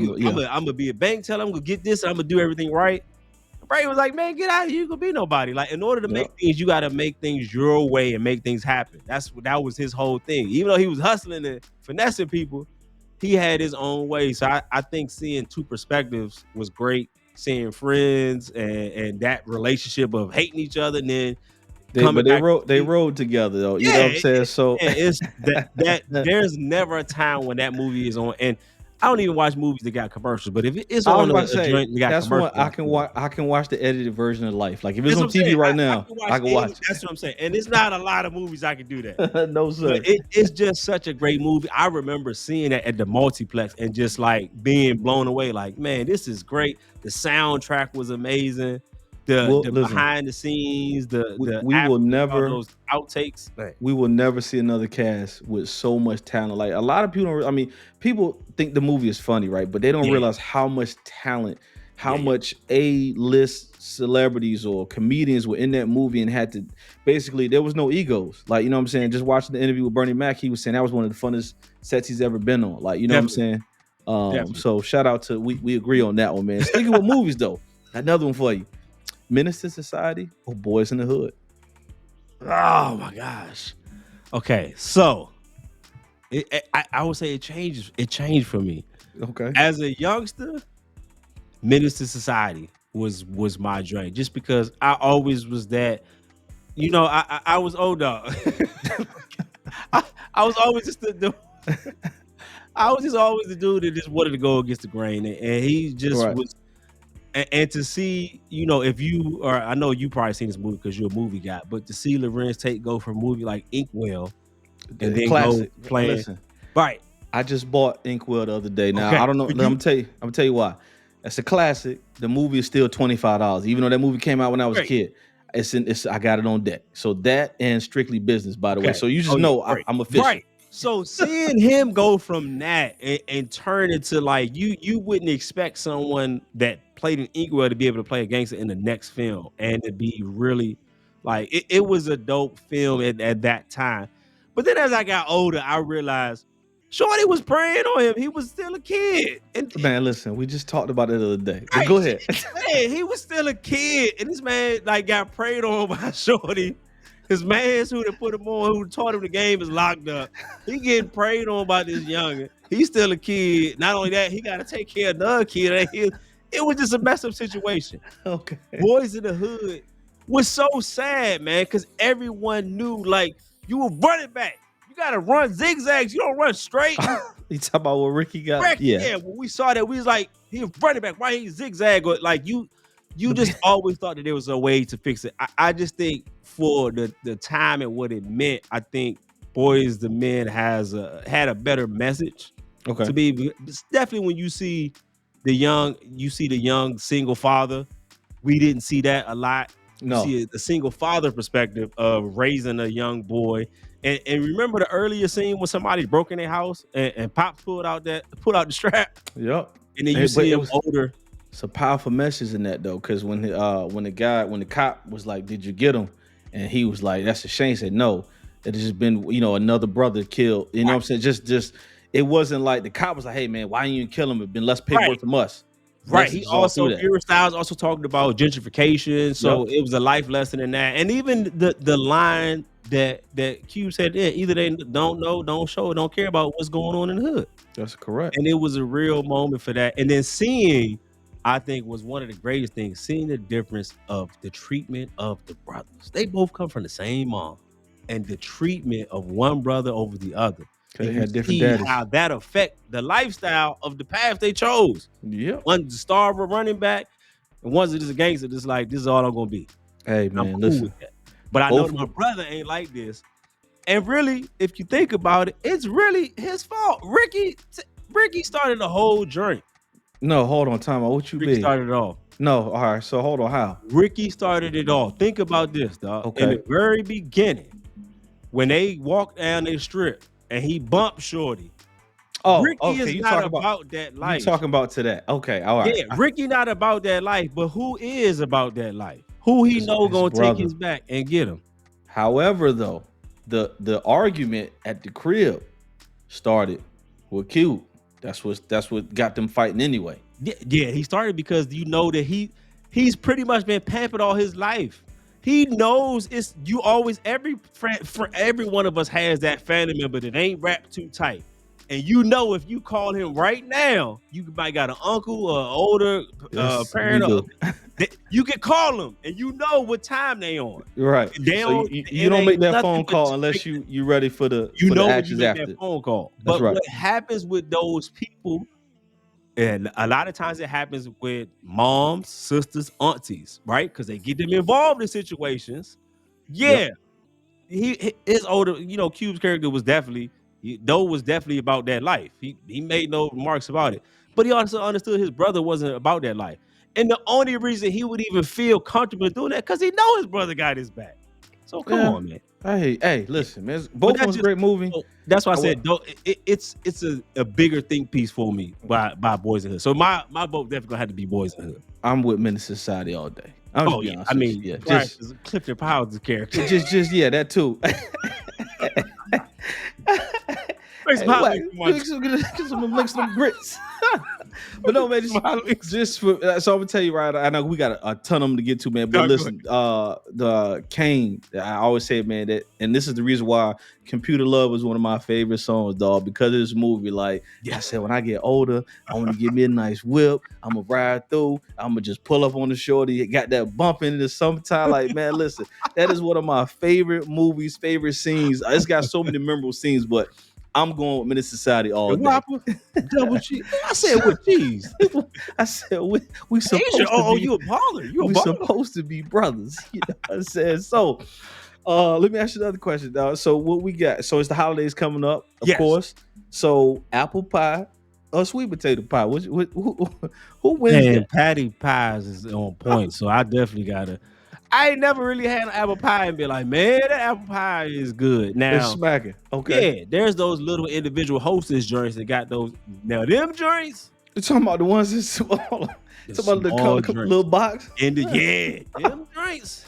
I'm gonna be a bank teller. I'm gonna get this. I'm gonna do everything right. Bray was like, man, get out of here. You gonna be nobody. Like, in order to yeah, make things, you gotta make things your way and make things happen. That was his whole thing. Even though he was hustling and finessing people, he had his own way. So I think seeing two perspectives was great. Seeing friends and that relationship of hating each other and then coming but they back. rode together though. You know what I'm Yeah, saying? So it's that there's never a time when that movie is on. And I don't even watch movies that got commercials, but if it's I was on about to a say joint that got that's one commercials, I can watch. I can watch the edited version of Life. Like if it's that's what on I'm TV saying. right I now, can watch I can any. watch That's what I'm saying. And it's not a lot of movies I can do that. it. No sir. But it's just such a great movie. I remember seeing it at the multiplex and just like being blown away. Like, man, this is great. The soundtrack was amazing. the listen, behind the scenes, the we will after all never those outtakes. Man, we will never see another cast with so much talent. Like a lot of people don't. I mean, people think the movie is funny, right? But they don't yeah, realize how much talent, how yeah, yeah, much A-list celebrities or comedians were in that movie and had to. Basically, there was no egos. Like you know what I'm saying. Just watching the interview with Bernie Mac, he was saying that was one of the funnest sets he's ever been on. Like you know what I'm definitely, saying. definitely. So shout out to we agree on that one, man. Sticking with movies though, another one for you. Minister Society or Boys in the Hood. Oh my gosh. Okay, so I would say it changes. It changed for me Okay. as a youngster. Minister Society was my drink, just because I always was that. You know, I was old dog. I was always just I was just always the dude that just wanted to go against the grain, and he just Right. was. And to see, you know, if you or I know you probably seen this movie because you're a movie guy, but to see Lorenz Tate go from a movie like Inkwell and then go Classic. playing Listen, right. I just bought Inkwell the other day. Now I Okay, don't know. for I'm you, gonna tell you. I'm gonna tell you why. That's a classic. The movie is still $25, even though that movie came out when I was a great. kid. It's I got it on deck. So that and Strictly Business, by the way. Okay. So you just Oh yeah, know great. I'm official. Right. So seeing him go from that and turn into like you wouldn't expect someone that played in Inkwell to be able to play a gangster in the next film and to be really like it was a dope film at that time. But then as I got older, I realized Shorty was preying on him. He was still a kid. And Man, listen, we just talked about it the other day. But right, go ahead. man, he was still a kid, and this man like got preyed on by Shorty. His man's who put him on, who taught him the game, is locked up. He getting preyed on by this youngin. He's still a kid. Not only that, he got to take care of another kid. It was just a messed up situation. Okay. Boys in the Hood was so sad, man, because everyone knew like you were running back. You got to run zigzags. You don't run straight. You talk about what Ricky got? Correct. Yeah. Yeah, when we saw that, we was like, he was running back. Why he zigzag? Or like you just always thought that there was a way to fix it. I just think for the time and what it meant, I think Boys the Men had a better message Okay. to be. It's definitely when you see the young single father. We didn't see that a lot. You No. see the single father perspective of raising a young boy. And remember the earlier scene when somebody broke in their house and Pops pulled out the strap, Yep. and then you But see it him was older. it's a powerful message in that though, because when the cop was like, "Did you get him?" and he was like, "That's a shame." He said, "No, it has just been another brother killed." You know what I'm saying? Just it wasn't like the cop was like, "Hey man, why didn't you kill him? It's been less paperwork Right. from us." Right. He Message is all through also that. Fury Styles also talked about gentrification. So Yep. it was a life lesson in that. And even the line that Cube said, yeah, either they don't know, don't show, don't care about what's going on in the hood. That's correct. And it was a real moment for that. And then seeing, I think, was one of the greatest things, seeing the difference of the treatment of the brothers. They both come from the same mom. And the treatment of one brother over the other. They And you had different see daddies. how that affect the lifestyle of the path they chose. Yep. One's the star of a running back, and one's just a gangster. Just like this is all I'm gonna be. Hey I'm man, cool listen. with that. But I know Both that my brother ain't like this. And really, if you think about it, it's really his fault. Ricky started the whole joint. No, hold on, time out. What you Ricky be? started it all. No, all right. So hold on, how? Ricky started it all. Think about this, dog. In Okay. the very beginning, when they walked down their strip and he bumped Shorty, Oh, Ricky okay. is You not talking about about that you life. talking about to that? Okay, all right. Yeah, Ricky not about that life, but who is about that life? Who he know His gonna take brother. his back and get him? However, though, the argument at the crib started with Cube. That's what got them fighting anyway. Yeah, he started because you know that he's pretty much been pampered all his life. He knows it's you always every friend for every one of us has that family member that ain't wrapped too tight. And you know if you call him right now, you might got an uncle or an older Yes, parent we or do. you can call them and you know what time they on. Right. They So don't, you it don't ain't make that nothing phone but call to unless make you ready for the you know when you actions make after. that phone call. That's But right. what happens with those people, and a lot of times it happens with moms, sisters, aunties, right? Because they get them involved in situations. Yeah, his older, Cube's character was definitely was definitely about that life. He made no remarks about it, but he also understood his brother wasn't about that life. And the only reason he would even feel comfortable doing that because he know his brother got his back. So come Yeah. on, man. Hey, listen, man. But Both that's one's a just great movie. that's why I said don't. It's a bigger think piece for me by Boys in the Hood. So my vote definitely gonna have to be Boys in the Hood. I'm with Menace Society all day. I'm just Oh be yeah, honest. I with mean, you. Yeah, Bryce is Clifton Powell's character. just yeah, that too. Bryce Hey, Powell what? makes too much. Get some grits. But no, man, just for so I'm gonna tell you right. I know we got a ton of them to get to, man. But No, go listen, the Kane, I always say, man, that, and this is the reason why Computer Love was one of my favorite songs, dog, because of this movie. Like I said, when I get older, I want to give me a nice whip. I'm gonna ride through. I'm gonna just pull up on the shorty. It got that bump in the summertime. Like, man, listen, that is one of my favorite movies, favorite scenes. It's got so many memorable scenes, but I'm going with Menace Society all day. Whopper, double cheese. I said with cheese. I said we supposed Asian. to be. You a baller? You a We baller? supposed to be brothers. You know what I'm saying? So, let me ask you another question, dog. So, what we got? So, it's the holidays coming up, of Yes. course. So, apple pie or sweet potato pie? Who wins Man, that? patty pies is on point, so I definitely gotta. I ain't never really had an apple pie and be like, man, that apple pie is good. It's Now, smacking. Okay. yeah, there's those little individual hostess joints that got those. Now, them joints, You're talking about the ones that's small. the Talking about the small little joints. box. And them joints.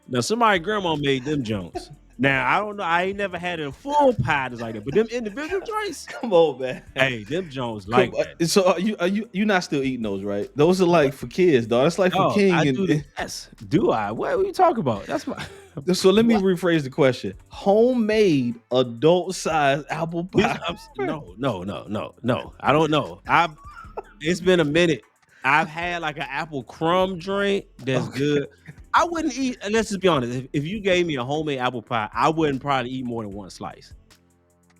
Now, somebody grandma made them joints. Now, I don't know. I ain't never had a full pie that's like that, but them individual joints, Come on, man. hey, them joints like that. So are you not still eating those, right? Those are like for kids, dog. That's like for Oh, King. I and, do this. Yes. Do I? What are you talking about? That's my. So let me rephrase the question: homemade, adult-sized apple pie. No. I don't know. It's been a minute. I've had like an apple crumb drink that's good. I wouldn't eat. Let's just be honest. If you gave me a homemade apple pie, I wouldn't probably eat more than one slice.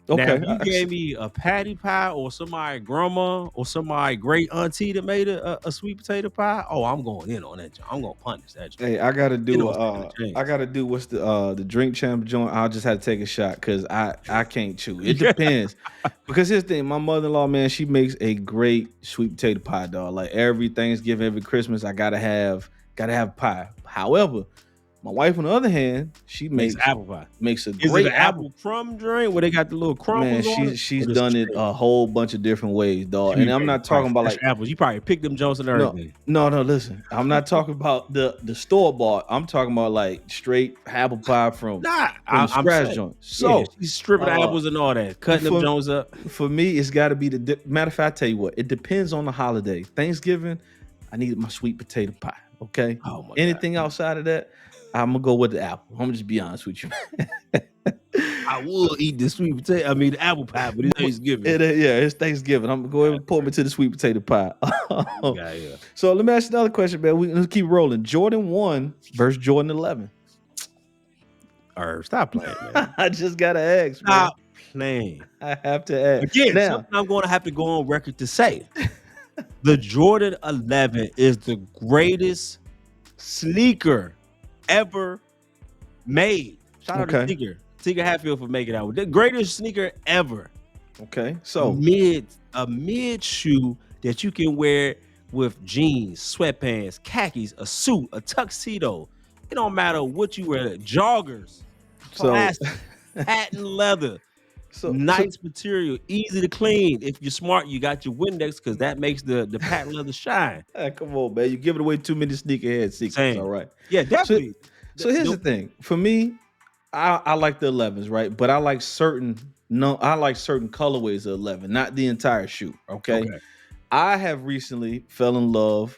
Okay, Now, if you gave me a patty pie or somebody grandma or somebody great auntie that made a sweet potato pie, oh, I'm going in on that joint. I'm gonna punish that joint. hey, I gotta do. I I gotta do what's the drink champ joint. I'll just have to take a shot because I can't chew. It depends. Because here's the thing: my mother-in-law, man, she makes a great sweet potato pie, dog. Like every Thanksgiving, every Christmas, I gotta have pie. However, my wife, on the other hand, she makes apple pie. Makes a Is great it an apple crumb drink where they got the little crumbles Man, on it? she's done it a whole bunch of different ways, dog. And I'm not talking about like apples. You probably picked them Jones and everything. no. Listen, I'm not talking about the store bought. I'm talking about like straight apple pie from I'm scratch joint. So she's stripping apples and all that, cutting them Jones up. For me, it's got to be matter of fact. I tell you what, it depends on the holiday. Thanksgiving, I need my sweet potato pie. Okay. Oh my Anything outside of that, I'm gonna go with the apple. I'm gonna just be honest with you. I will eat the sweet potato. I mean, the apple pie, but it's Thanksgiving. It's Thanksgiving. I'm gonna go ahead and pour me to the sweet potato pie. Yeah. So let me ask you another question, man. Let's keep rolling. Jordan 1 versus Jordan 11. Stop playing, man. I just gotta ask, man. Stop playing. I have to ask. Again, now, something I'm going to have to go on record to say. The Jordan 11 is the greatest sneaker ever made. Shout out to Tinker Hatfield for making that one. The greatest sneaker ever. Okay, so a mid shoe that you can wear with jeans, sweatpants, khakis, a suit, a tuxedo. It don't matter what you wear. Joggers, plastic, patent leather. Nice material, easy to clean. If you're smart, you got your Windex because that makes the patent leather shine. Come on, man. You're giving away too many sneakerhead secrets. All right. Yeah, definitely. So here's the thing. For me, I like the 11s, right? But I like certain colorways of 11, not the entire shoe. Okay. I have recently fell in love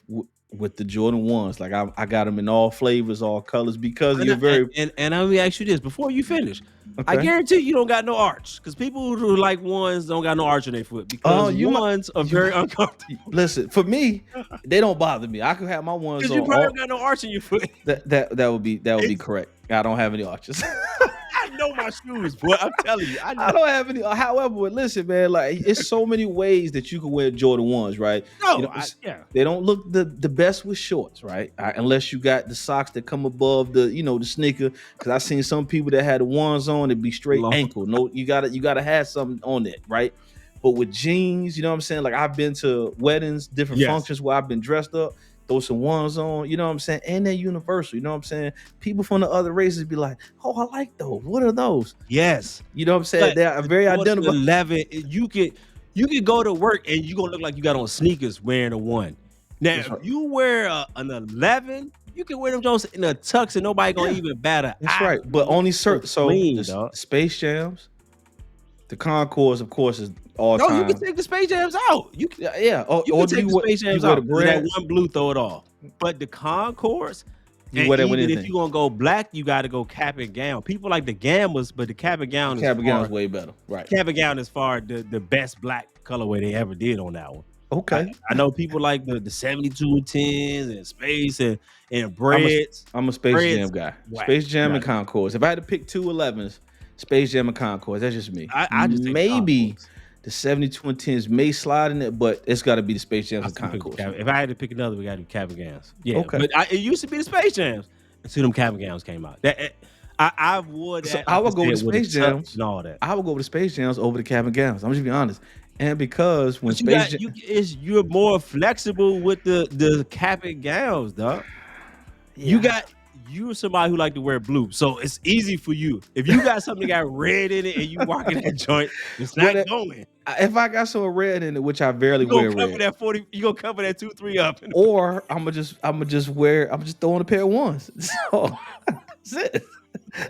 with the Jordan 1s. Like I got them in all flavors, all colors because you're very. And let me ask you this before you finish. Okay. I guarantee you don't got no arch because people who like ones don't got no arch in their foot because ones are very uncomfortable. Listen, for me, they don't bother me. I could have my ones on. You probably don't got no arch in your foot. That would be correct. I don't have any arches. I know my shoes, boy. I'm telling you, I don't have any. However, listen, man, like it's so many ways that you can wear Jordan 1s, right? No, they don't look the best with shorts, right? Unless you got the socks that come above the sneaker. Because I've seen some people that had the 1s on, it'd be straight ankle. No, you gotta have something on it, right? But with jeans, you know what I'm saying? Like I've been to weddings, different functions where I've been dressed up. throw some ones on, you know what I'm saying? And they're universal, you know what I'm saying? People from the other races be like, oh, I like those. What are those? Yes. You know what I'm saying? But They're the very Jordan identifiable. 11, you could go to work and you're gonna look like you got on sneakers wearing a 1. Now, That's if right. you wear an 11, you can wear them Jones in a tux and nobody gonna Yeah. even bat an That's eye. right. But You only look so certain, so clean, the dog. Space Jams, the Concourse, of course, is all No, you time. can take the Space Jams out. You can, Yeah. you Or can do take the Space you Jams wear the out. That breads? one blue, throw it off. But the Concourse, You and wear that with even if anything. you're gonna go black, you gotta go cap and gown. People like the Gammas, but the cap and gown is Cap and gown's far. way better. Right. Cap and gown is far the best black colorway they ever did on that one. Okay. I know people like the 72 and 10s and space and I'm a, breads. I'm a Space Breads, Jam guy. whack. Space Jam and Right. Concourse. If I had to pick two 11s, Space Jam and Concourse. That's just me. I just take the Maybe Concourse. the 72 and 10s may slide in it, but it's got to be the Space Jams I and still pick the Concourse. If I had to pick another, we got to do cap and gowns. Yeah, Okay. but it used to be the Space Jams until them cap and gowns came out. I wore that. So like I would you go with said, the a Space tux Jams. and all that. I would go with the Space Jams over the Cap and Gowns. I'm just be honest. And because when But you're more flexible with the cap and gowns, dog. You're somebody who like to wear blue, so it's easy for you. If you got something that got red in it and you walking that joint, it's not going. If I got some red in it, which I barely You gonna wear cover red, that 40. You gonna cover that 2-3 up. or I'm gonna just throw on a pair of ones. So that's it.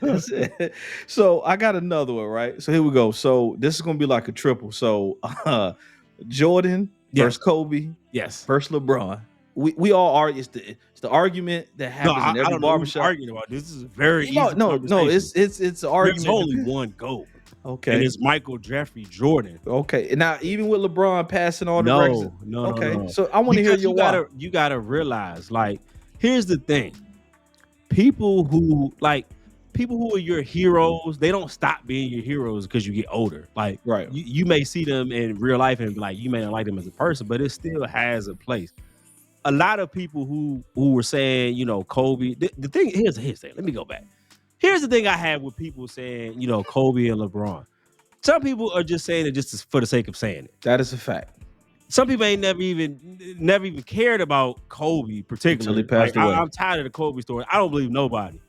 That's it. So I got another one, right? So here we go. So this is gonna be like a triple. So Jordan versus Kobe, Yes. versus LeBron. We all are. It's the argument that No, happens in I every don't know what you're barbershop. arguing about. This is a very easy No, conversation. it's an There's argument. only one GOAT. Okay. And it's Michael Jeffrey Jordan. Okay. Now, even with LeBron passing all the records. No. Okay. So I want to hear your why. You gotta realize, like, here's the thing. People who are your heroes, they don't stop being your heroes because you get older. Like, Right. you may see them in real life and be like, you may not like them as a person, but it still has a place. A lot of people who were saying, Kobe. The thing here's the thing. Let me go back. Here's the thing I have with people saying, Kobe and LeBron. Some people are just saying it just for the sake of saying it. That is a fact. Some people ain't never even cared about Kobe particularly. Until he passed away. I'm tired of the Kobe story. I don't believe nobody.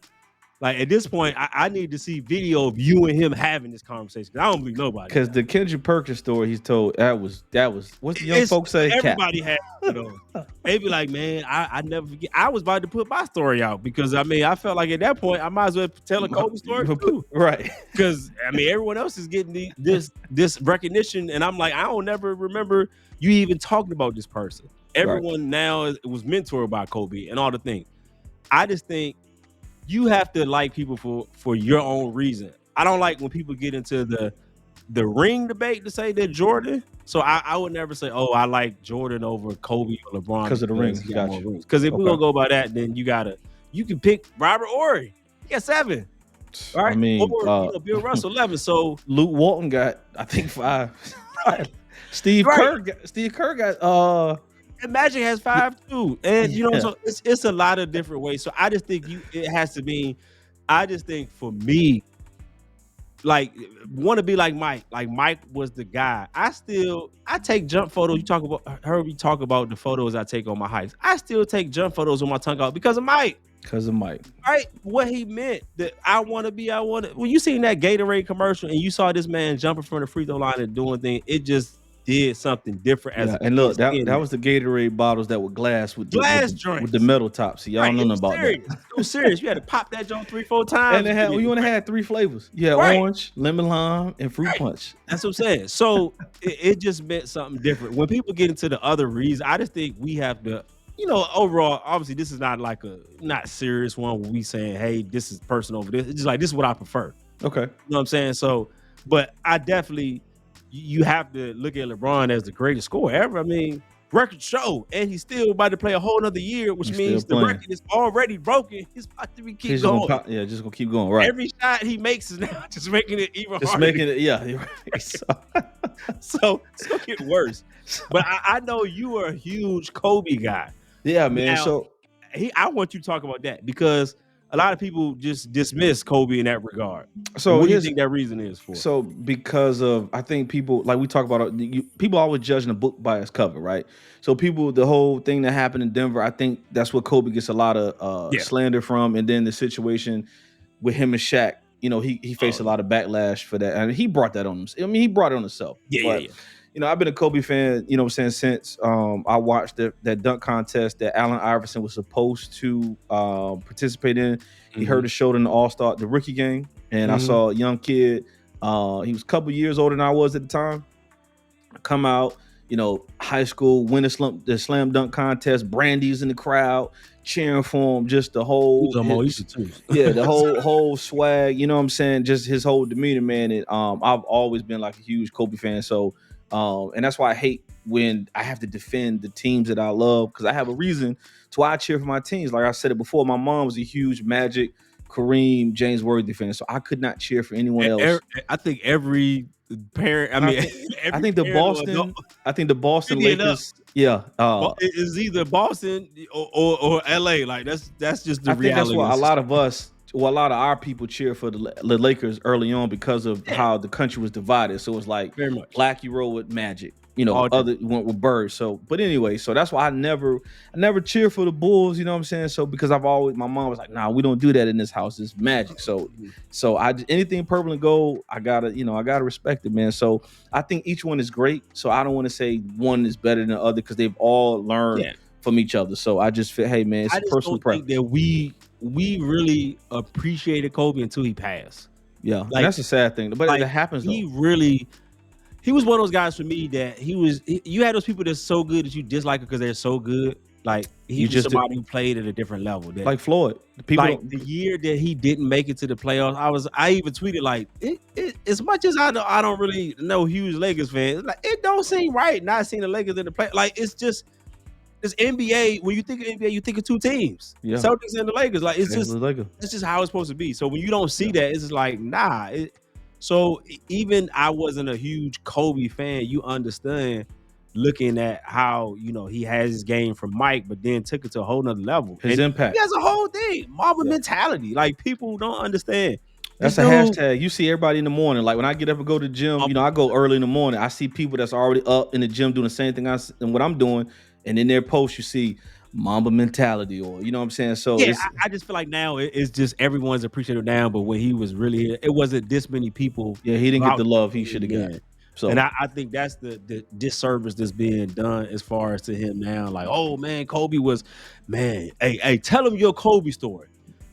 Like, at this point, I need to see video of you and him having this conversation. I don't believe nobody. Because the Kendrick Perkins story he's told, that was what's the young folks say? Everybody had they be like, man, I never forget. I was about to put my story out because I felt like at that point I might as well tell a Kobe story too. Right. Because everyone else is getting this recognition, and I'm like, I don't never remember you even talking about this person. Everyone now was mentored by Kobe and all the things. I just think you have to like people for your own reason. I don't like when people get into the ring debate to say that Jordan. So I would never say, oh, I like Jordan over Kobe or LeBron because of the rings. Because if we're gonna go by that, then you can pick Robert Horry. He got 7. Right? I mean, or Bill Russell 11. So Luke Walton got, I think, 5. Steve Kerr got and Magic has 5 too. And so it's a lot of different ways. So I just think it has to be. I just think for me, like, want to be like Mike. Like, Mike was the guy. I take jump photos. Heard me talk about the photos I take on my hikes. I still take jump photos with my tongue out because of Mike. Right? What he meant, that when you seen that Gatorade commercial and you saw this man jumping from the free throw line and doing things, it just did something different. And look, that was the Gatorade bottles that were glass with the metal top. So y'all don't know about that. It was serious. You had to pop that joint 3-4 times. And you only had 3 flavors. Yeah, orange, lemon lime, and fruit punch. That's what I'm saying. So it just meant something different. When people get into the other reasons, I just think we have to, overall, obviously this is not like not serious one where we saying, hey, this is person over this. It's just like, this is what I prefer. Okay. You know what I'm saying? So, but I definitely, you have to look at LeBron as the greatest scorer ever. I mean, record show, and he's still about to play a whole nother year, which means the record is already broken. He's about to keep going. Just gonna keep going. Right. Every shot he makes is now just making it even harder. Just making it, yeah. So it's gonna get worse. But I know you are a huge Kobe guy. Yeah, man. Now, I want you to talk about that because a lot of people just dismiss Kobe in that regard. So What do you here's think that reason is for? so because of I think people like we talk about people always judging a book by its cover, right? So people the whole thing that happened in Denver, I think that's what Kobe gets a lot of Yeah. slander from, and then the situation with him and Shaq, he faced a Oh, lot of backlash for that, and he brought that on himself. I mean, he brought it on himself. But yeah. I've been a Kobe fan, what I'm saying, since I watched that dunk contest that Allen Iverson was supposed to participate in. He hurt his shoulder in the All-Star, the rookie game, and I saw a young kid. He was a couple years older than I was at the time. Come out, high school, win the slam dunk contest. Brandy's in the crowd cheering for him. Just the whole, yeah, the whole swag. You know what I'm saying? Just his whole demeanor, man. And I've always been like a huge Kobe fan. So, and that's why I hate when I have to defend the teams that I love, because I have a reason to why I cheer for my teams. Like I said it before, my mom was a huge Magic, Kareem, James Worthy fan, so I could not cheer for anyone else. I think every parent, I think the Boston Indiana, Lakers, yeah, it's either Boston or LA. Like that's just the I think that's reality. why a lot of our people cheer for the Lakers early on, because of how the country was divided. So it's like Very much. black you roll with Magic, All other went with Bird. So, but anyway, so that's why I never cheer for the Bulls. You know what I'm saying? So because my mom was like, nah, we don't do that in this house. It's Magic. So anything purple and gold, I gotta respect it, man. So I think each one is great. So I don't want to say one is better than the other, because they've all learned from each other. So I just feel, hey man, it's a personal preference. Think that we really appreciated Kobe until he passed. Yeah, like, that's a sad thing, but it happens. He was one of those guys for me that you had those people that's so good that you dislike it because they're so good. Like he's just somebody who played at a different level. Like Floyd. The year that he didn't make it to the playoffs, I even tweeted like, as much as I don't really know huge Lakers fans, like it don't seem right not seeing the Lakers in the play. Like it's just this NBA. When you think of NBA, you think of two teams, Celtics and the Lakers. Like it's just how it's supposed to be. So when you don't see that, it's just like nah. So even I wasn't a huge Kobe fan. You understand, looking at how he has his game from Mike, but then took it to a whole nother level. His impact. He has a whole thing, Mamba mentality. Like people don't understand. That's a hashtag. You see everybody in the morning. Like when I get up and go to the gym, I go early in the morning. I see people that's already up in the gym doing the same thing and what I'm doing, and in their post you see Mamba mentality, or you know what I'm saying. So yeah, I just feel like now it's just everyone's appreciative now. But when he was really here, it wasn't this many people. Yeah, he didn't get the love he should have got. So, and I think that's the disservice that's being done as far as to him now. Like, oh man, Kobe was, man. Hey, tell him your Kobe story.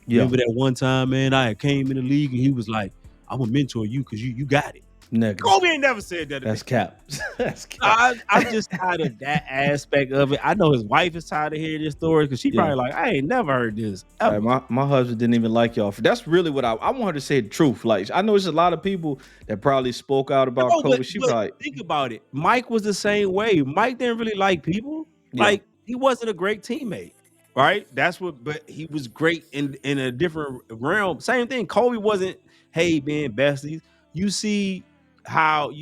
Yeah. Remember that one time, man, I came in the league and he was like, I'm gonna mentor you because you got it. Negative. Kobe ain't never said that to That's me. cap. That's cap. I'm just tired of that aspect of it. I know his wife is tired of hearing this story because she probably like, I ain't never heard this. Right, my husband didn't even like y'all. That's really what I want her to say the truth. Like I know there's a lot of people that probably spoke out about Kobe. She probably think about it. Mike was the same way. Mike didn't really like people. Yeah. Like he wasn't a great teammate. Right? But he was great in a different realm. Same thing. Kobe wasn't, hey man, besties. You see how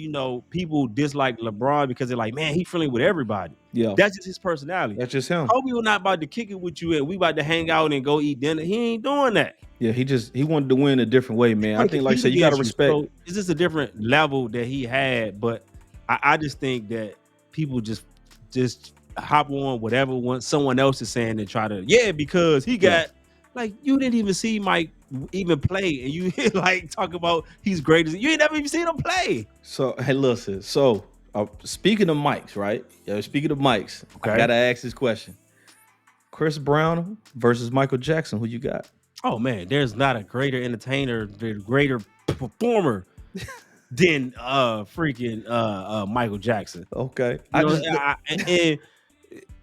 people dislike LeBron because they're like, man, he friendly with everybody. Yeah, that's just his personality. That's just him. Kobe was not about to kick it with you and we about to hang out and go eat dinner. He ain't doing that. Yeah, he wanted to win a different way, man. I think, like I said, you got to respect. So it's just a different level that he had, but I just think that people just hop on whatever someone else is saying and try to because he got like you didn't even see Mike even play and you like talk about he's great. You ain't never even seen him play. So hey, listen. So speaking of mics, right? Yeah, speaking of mics, okay. I gotta ask this question: Chris Brown versus Michael Jackson. Who you got? Oh man, there's not a greater entertainer, greater performer than freaking Michael Jackson. Okay,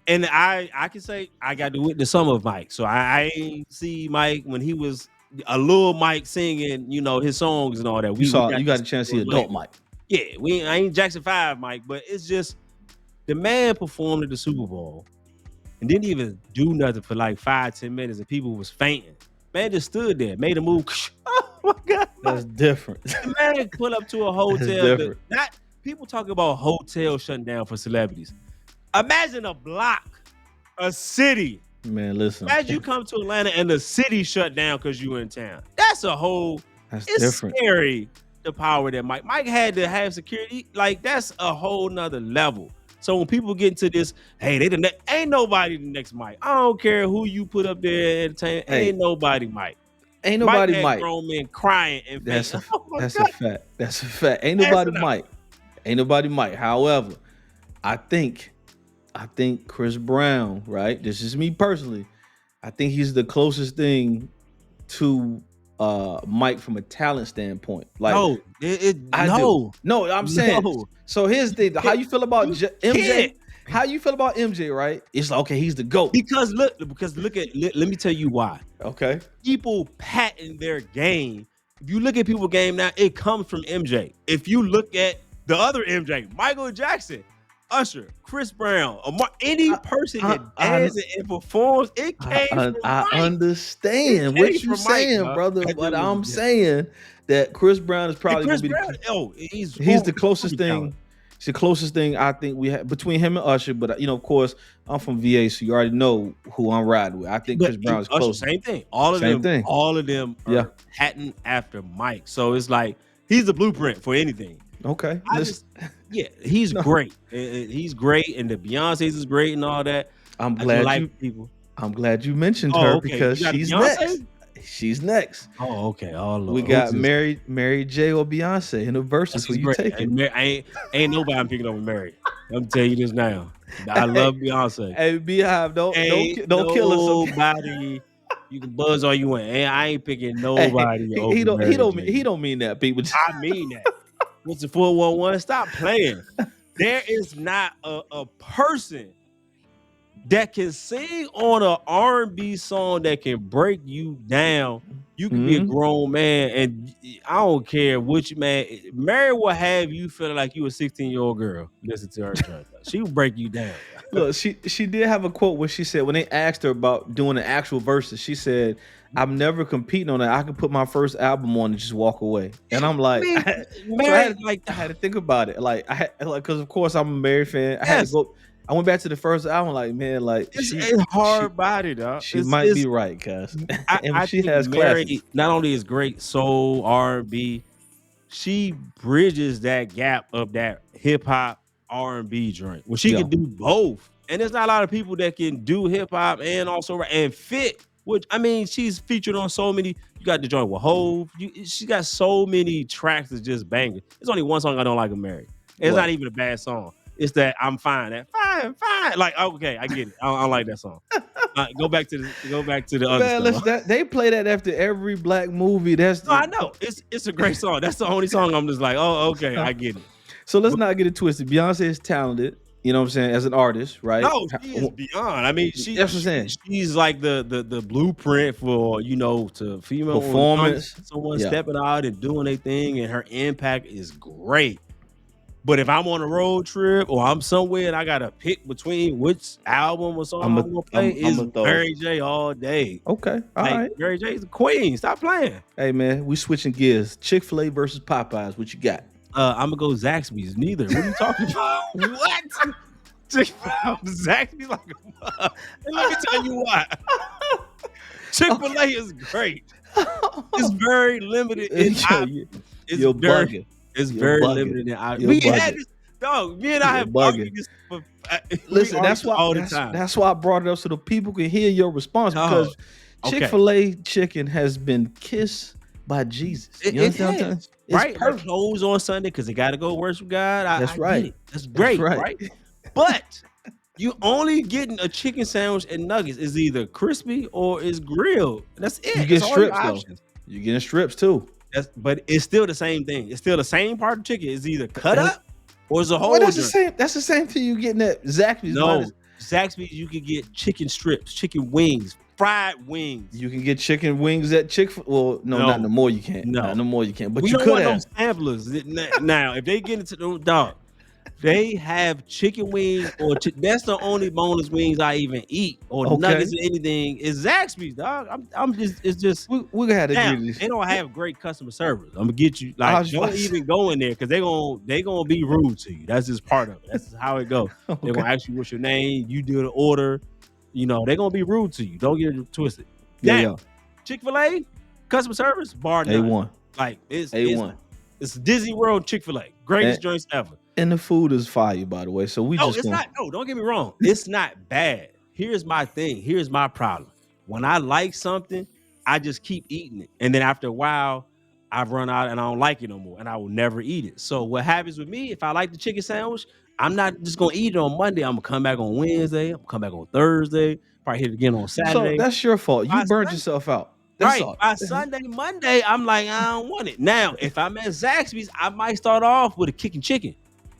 And I can say I got to witness some of Mike. So I ain't see Mike when he was a little Mike singing, his songs and all that. You got a chance to see adult Mike. Yeah, I ain't Jackson 5 Mike, but it's just the man performed at the Super Bowl and didn't even do nothing for like 5-10 minutes and people was fainting. Man just stood there, made a move. Oh my God. That's different. The man pull up to a hotel. People talk about hotels shutting down for celebrities. Imagine a block, a city Man, listen, Imagine you come to Atlanta and the city shut down because you in town. That's a whole. that's It's different. scary. The power that Mike had to have security. Like that's a whole nother level. So when people get into this, hey, ain't nobody the next Mike. I don't care who you put up there entertain. Hey, Ain't nobody Mike. ain't Mike nobody had Mike. grown men crying and That's fainting. a Oh my that's God. a fact. That's a fact. Ain't That's nobody enough. Mike. Ain't nobody Mike. However, I think Chris Brown, right? This is me personally. I think he's the closest thing to Mike from a talent standpoint. Like No, I do. no, No, I'm saying. no. So here's the thing. How you feel about You MJ? can't. How you feel about MJ? Right? It's like, okay, he's the GOAT. Because look at let me tell you why. Okay. People patent their game. If you look at people's game now, it comes from MJ. If you look at the other MJ, Michael Jackson, Usher, Chris Brown, any person that dances and performs, it came from I Mike. understand It what came you from Mike, saying, dog. brother. That But dude was- I'm saying that Chris Brown is And probably Chris gonna be Brown, he's he's the closest uber talent. thing. It's the closest thing I think we have between him and Usher. But of course, I'm from VA, so you already know who I'm riding with. I think But Chris Brown is Usher, close. same thing. All of Same them, thing. all of them are Yeah. patent after Mike. So it's like he's the blueprint for anything. Okay, Yeah, he's No. great. He's great, and the Beyonce's is great and all that. I'm I glad like you. people. I'm glad you mentioned Oh, her okay. because You got a she's Beyonce? next. She's next. Oh, okay. Oh, Lord. We got Mary J or Beyonce in the verses. Who She's you great. taking? Ain't nobody I'm picking over Mary. I'm telling you this now. I love Beyonce. Hey, Beehive, don't kill us. Okay? Nobody. You can buzz all you want. I ain't picking Hey, nobody over he don't Mary J. he don't mean that, people. I mean that. What's the 411? Stop playing. There is not a person that can sing on an R&B song that can break you down. You can be a grown man, and I don't care which man. Mary will have you feeling like you a 16-year-old girl. Listen to her track. She will break you down. Look, she did have a quote where she said when they asked her about doing the actual verses, she said, "I'm never competing on that. I can put my first album on and just walk away." And I'm like, Mary, I had to think about it. Like because of course I'm a Mary fan. I had Yes. to go. I went back to the first album, like, man, like it's hard body, dog. she might be right, cuz. And I she think has Mary classes. not only is great soul R&B, she bridges that gap of that hip hop R&B joint. Well, she Yeah. can do both, and there's not a lot of people that can do hip hop and also and fit. Which I mean, she's featured on so many. You got the joint with Hove. She got so many tracks that's just banging. There's only one song I don't like of Mary. It's What? not even a bad song. It's that I'm fine. That fine. Like okay, I get it. I don't like that song. Go back to the other Man, stuff. they play that after every black movie. That's No, I know it's a great song. That's the only song I'm just like, oh, okay, I get it. So let's not get it twisted. Beyonce is talented, you know what I'm saying, as an artist, right? No, she is beyond. I mean, That's what I'm saying. She's like the blueprint for to female Performance. someone Yeah. stepping out and doing their thing, and her impact is great. But if I'm on a road trip or I'm somewhere and I gotta pick between which album or song I'm gonna play, is Mary J all day. Okay, all right. Mary J's the queen. Stop playing. Hey man, we switching gears. Chick-fil-A versus Popeyes. What you got? I'm gonna go Zaxby's. Neither. What are you talking about? What? Zaxby's like a and let me tell you why. Chick-fil-A is great. It's very limited in You're bugging. It's You're very bugging. limited in You're We bugging. had this dog. Me and I You're have bugging. argued this for Listen, we that's argue why all the time. that's why I brought it up so the people can hear your response because okay. Chick-fil-A chicken has been kissed by Jesus. It understand what I'm has. saying? It's Right? Her perfect. clothes on Sunday because they got to go worship God. That's I right. get it. That's great, right. right? But you only getting a chicken sandwich and nuggets is either crispy or is grilled. That's it. You get That's all your strips though. options. You're getting strips too. But it's still the same thing. It's still the same part of chicken. It's either cut up or it's a whole. Well, that's the joint. same. That's the same thing you getting at Zaxby's. No, Zaxby's you can get chicken strips, chicken wings, fried wings. You can get chicken wings at Chick-fil-A. Well, no, not no more. You can't. No, no more. You can't. But we you don't could want have. no samplers. Now, if they get into the dog, they have chicken wings or that's the only boneless wings I even eat or nuggets or anything is Zaxby's, dog. I'm just it's just we're gonna have to now, do this. they don't have great customer service. I'm gonna get you like don't even go in there because they gonna be rude to you. That's just part of it. That's just how it goes. Okay. They're gonna ask you what's your name. You do the order. You know, they're gonna be rude to you. Don't get it twisted. Yeah, Now, yeah. Chick-fil-A, customer service, bar none. A1. Like it's A1. Disney World Chick-fil-A. Greatest And, joints ever. and the food is fire, by the way. So we No, just it's gonna not. No, don't get me wrong. It's not bad. Here's my thing. Here's my problem. When I like something, I just keep eating it. And then after a while, I've run out and I don't like it no more. And I will never eat it. So what happens with me, if I like the chicken sandwich, I'm not just gonna eat it on Monday. I'm gonna come back on Wednesday. I'm gonna come back on Thursday. Probably hit it again on So Saturday. that's your fault. You By burned Sunday, yourself out. That's right. all. By Sunday, Monday, I'm like, I don't want it. Now, if I'm at Zaxby's, I might start off with a kicking chicken.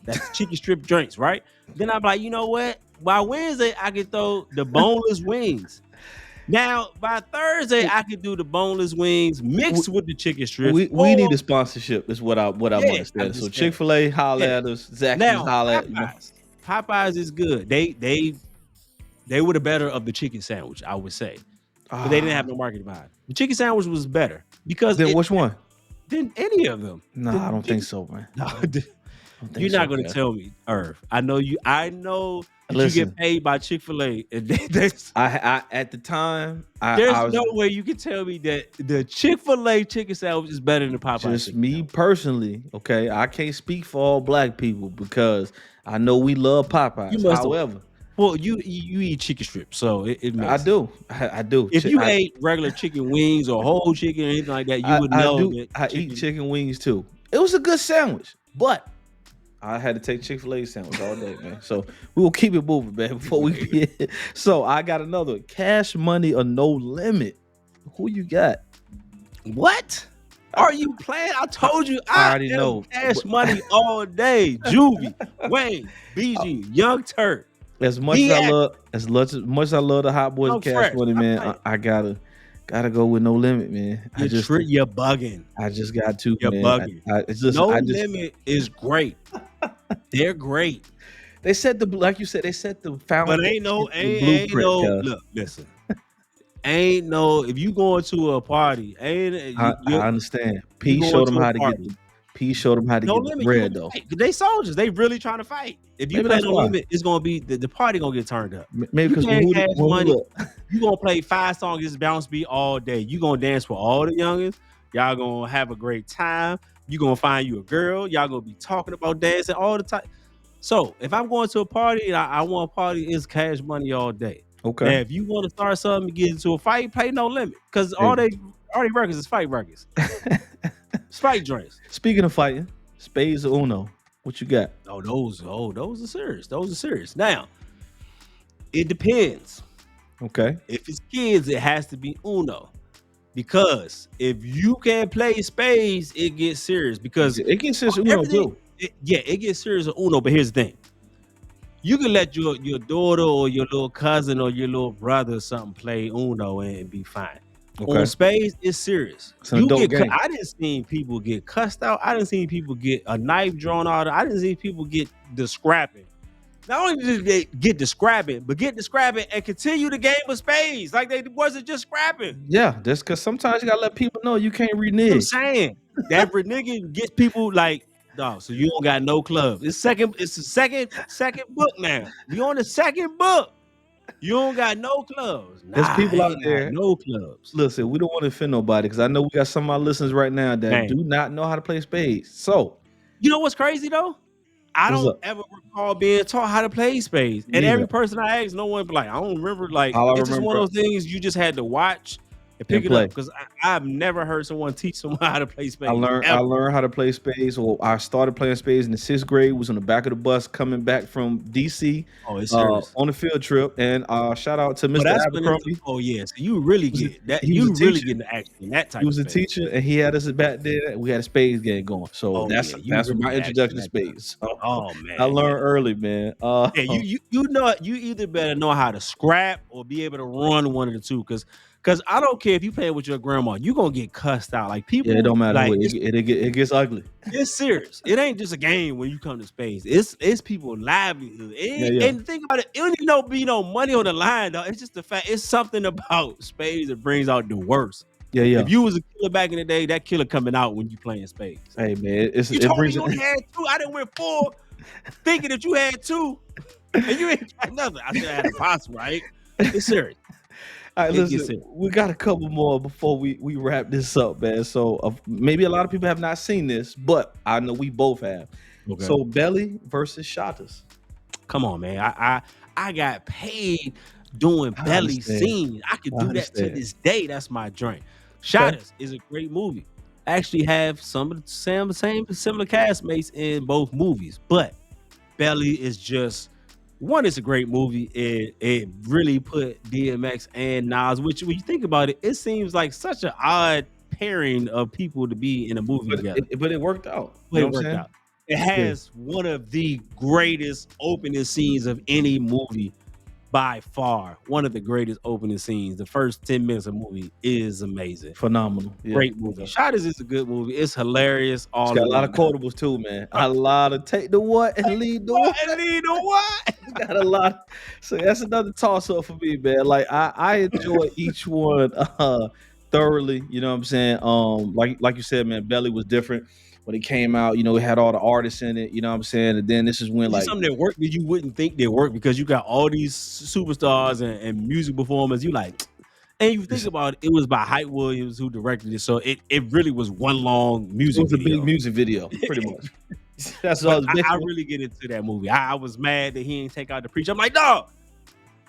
That's chicken strip drinks, right? Then I'm like, you know what? By Wednesday, I can throw the boneless wings. Now, by Thursday, I could do the boneless wings mixed with the chicken strips. We need a sponsorship. Is what I'm I'm understanding. So just saying. Chick-fil-A, holla Yeah. at us. Zaxby's, Now, holla at Popeyes is good. They were the better of the chicken sandwich, I would say. But they didn't have no marketing behind it. The chicken sandwich was better because Then which one? Than any of them. I don't think so, man. No, you're not gonna tell me, Irv. I know you. I know that you get paid by Chick-fil-A. And I at the time, there's no way you can tell me that the Chick-fil-A chicken sandwich is better than the Popeyes. Just me personally, okay. I can't speak for all black people because I know we love Popeyes. However, well, you eat chicken strips, so it makes I do. I do. If you ate regular chicken wings or whole chicken or anything like that, you would know that I eat chicken wings too. It was a good sandwich, but I had to take Chick-fil-A sandwich all day, man. So we will keep it moving, man. Before we get so I got another one. Cash money or no limit. Who you got? What? Are you playing? I told you I already know. Cash money all day. Juvie, Wayne, BG, Young Turk. As much as I love the Hot Boys Cash Money, man, I gotta go with No Limit, man. You're bugging. I just got to. You're man. bugging. No Limit is great. They're great. They said like you said, they set the foundation. But ain't no. Look, listen. Ain't no. If you going to a party, I understand. P showed them how to get. P showed them how to get the bread though. They soldiers. They really trying to fight. If you play No Limit, it's gonna be the party gonna get turned up. Maybe because you gonna play 5 songs, this bounce beat all day. You gonna dance with all the youngins. Y'all gonna have a great time. You gonna find you a girl. Y'all gonna be talking about dancing all the time. So if I'm going to a party and I want a party, it's Cash Money all day. Okay. And if you want to start something and get into a fight, play No Limit. Because all they records is fight records. Fight joints. Speaking of fighting, spades or Uno, what you got? Those are serious. Those are serious. Now, it depends. Okay. If it's kids, it has to be Uno. Because if you can't play spades, it gets serious. Because it gets serious Uno too. It gets serious with Uno, but here's the thing. You can let your daughter or your little cousin or your little brother or something play Uno and be fine. Okay. On spades, it's serious. I didn't see people get cussed out. I didn't see people get a knife drawn out. I didn't see people get the scrapping. Not only did they get the scrapping, but get the scrapping and continue the game of spades. Like they wasn't just scrapping. Yeah, that's because sometimes you gotta let people know you can't renege. I'm saying that reneging gets people like, dog. So you don't got no clubs. It's the second book now. You on the second book. You don't got no clubs. There's people out there, no clubs. Listen, we don't want to offend nobody because I know we got some of our listeners right now that do not know how to play spades. So, you know what's crazy though? I don't ever recall being taught how to play spades. And every person I asked, no one be like, I don't remember. Like, it's just one of those things you just had to watch and pick it up. Because I've never heard someone teach someone how to play spades. I learned how to play spades. Well, I started playing spades in the 6th grade. Was on the back of the bus coming back from DC on a field trip. And shout out to Mr. Abercrombie. So you really get that. You really get the action in that type. He was a teacher, and he had us back there. We had a spades game going. So that's my introduction to spades. So, man, I learned early, man. You know, you either better know how to scrap or be able to run one of the two, because I don't care if you play with your grandma, you gonna get cussed out. Like people, it don't matter. Like, it gets ugly. It's serious. It ain't just a game when you come to spades. It's people livelihood. And think about it. It don't even be no money on the line, though. It's just the fact. It's something about spades that brings out the worst. Yeah. If you was a killer back in the day, that killer coming out when you playing spades. Hey man, you told me you only had 2. I didn't win 4, thinking that you had 2, and you ain't got nothing. I said I had a possible, right? It's serious. All right, It gets listen, serious. we got a couple more before we wrap this up, man. So maybe a lot of people have not seen this, but I know we both have. Okay. So Belly versus Shotters. Come on, man. I got paid doing I belly understand. scenes. I could I do that to understand. this day. That's my joint. Okay. Shotters is a great movie. I actually have some of the same similar castmates in both movies, but Belly is just one. It's a great movie. It really put DMX and Nas, which when you think about it, it seems like such an odd pairing of people to be in a movie But together. it worked out. You But know it what I'm worked saying? out. It Yeah. has one of the greatest opening scenes of any movie by far. One of the greatest opening scenes. The first 10 minutes of the movie is amazing. Phenomenal. Yeah. Great movie. Shotters is a good movie. It's hilarious. It's All got a of lot that. of quotables too, man. A lot of take the what and lead the what. And lead the what? Got a lot. So that's another toss up for me, man. Like I enjoy each one thoroughly. You know what I'm saying? Like you said, man, Belly was different when it came out. You know, it had all the artists in it. You know what I'm saying? And then this is when It's like something that worked that you wouldn't think they work because you got all these superstars and music performers. You like, and you think about it, it was by Hype Williams who directed it, so it really was one long it music was a video. big music video, pretty much. That's But all. I really get into that movie. I was mad that he didn't take out the preacher. I'm like, dog,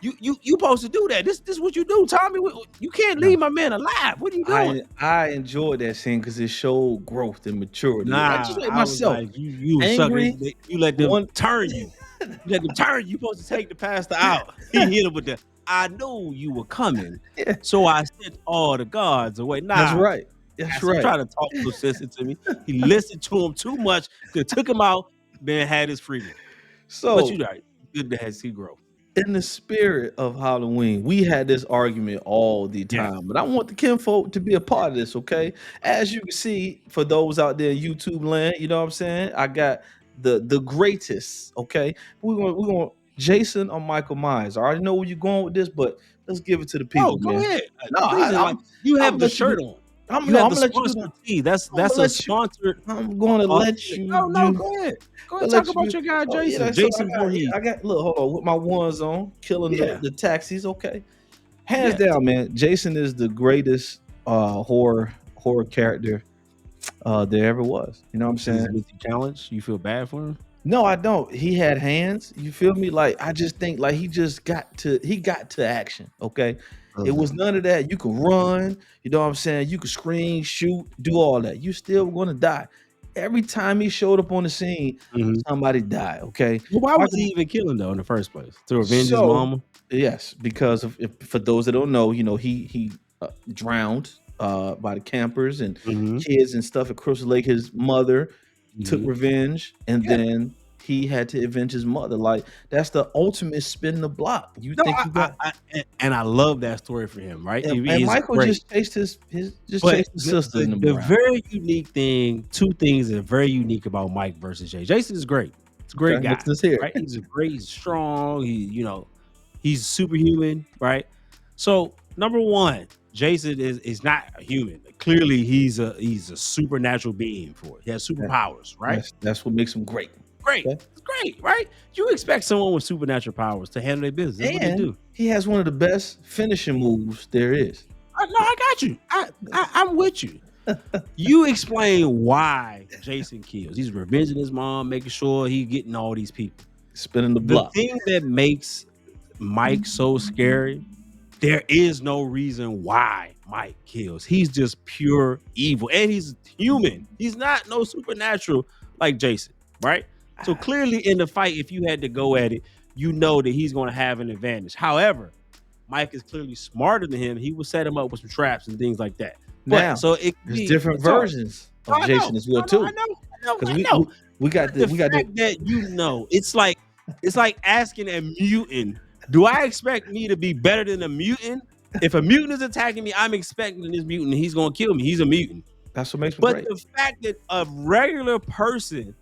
you supposed to do that. This what you do, Tommy. You can't leave my man alive. What are you doing? I enjoyed that scene because it showed growth and maturity. Like, just like I was myself, like, you angry. sucker. You let them One, turn you. You let them turn you. You supposed to take the pastor out. He hit him with the, I knew you were coming, yeah, so I sent all the guards away. that's Nah, right. That's I'm right. trying to talk no sense into me. He listened to him too much. Could took him out, then had his freedom. But So, you right. Good to see growth. in the spirit of Halloween, we had this argument all the Yeah. time, but I want the kinfolk to be a part of this, okay? As you can see, for those out there in YouTube land, you know what I'm saying? I got the greatest, okay? We're going Jason or Michael Myers. I already know where you're going with this, but let's give it to the people, Oh, go man. ahead. No, Please, like you I'm have gonna the let you shirt do. on. I'm You have the gonna let you do sponsored that. tee. That's I'm gonna a let you. sponsored. I'm going to let you No, do. go ahead. Go ahead. Gonna Talk let about you. your guy Oh, yeah. Jason. So Jason Voorhees. I got. Look, hold on. With my ones on, killing Yeah. the taxis. Okay, hands Yeah. down, man. Jason is the greatest horror character there ever was. You know what I'm Because saying? he's with you challenged. You feel bad for him? No, I don't. He had hands. You feel me? Like I just think like he got to action. Okay. It was none of that. You can run, you know what I'm saying? You can scream, shoot, do all that. You still gonna die. Every time he showed up on the scene, Mhm. somebody died. Okay. Well, why was Michael- he even killing though in the first place? To revenge his So mama? yes, because of for those that don't know, you know, he drowned by the campers and Mhm. kids and stuff at Crystal Lake. His mother took Mhm. revenge, and Yeah. then he had to avenge his mother. Like that's the ultimate spin the block. You No, think you got and I love that story for him, right? and, It and is Michael great. just chased his But chased his sister in the the morale. very unique thing, two things that are very unique about Mike versus Jay. Jason is great. It's a great Okay, guy, let's hear it. right? He's a great, he's strong. He's superhuman, right? So number one, Jason is not a human. Clearly, he's a supernatural being for it. He has superpowers, right? That's what makes him great. Great. Okay. It's great, right? You expect someone with supernatural powers to handle their business. That's what they And do. he has one of the best finishing moves there is. I got you. I'm with you. You explain why Jason kills. He's revenging his mom, making sure he's getting all these people. Spinning the The block. thing that makes Mike so scary, there is no reason why Mike kills. He's just pure evil. And he's human. He's not no supernatural like Jason, right? So clearly in the fight, if you had to go at it, you know that he's going to have an advantage. However, Mike is clearly smarter than him. He will set him up with some traps and things like that. But Now, so it could there's be different versions of I Jason know, as well I too. know, Because I know. we got The the fact that it's like asking a mutant, do I expect me to be better than a mutant? If a mutant is attacking me, I'm expecting this mutant, he's gonna kill me. He's a mutant. that's what makes him But great. the fact that a regular person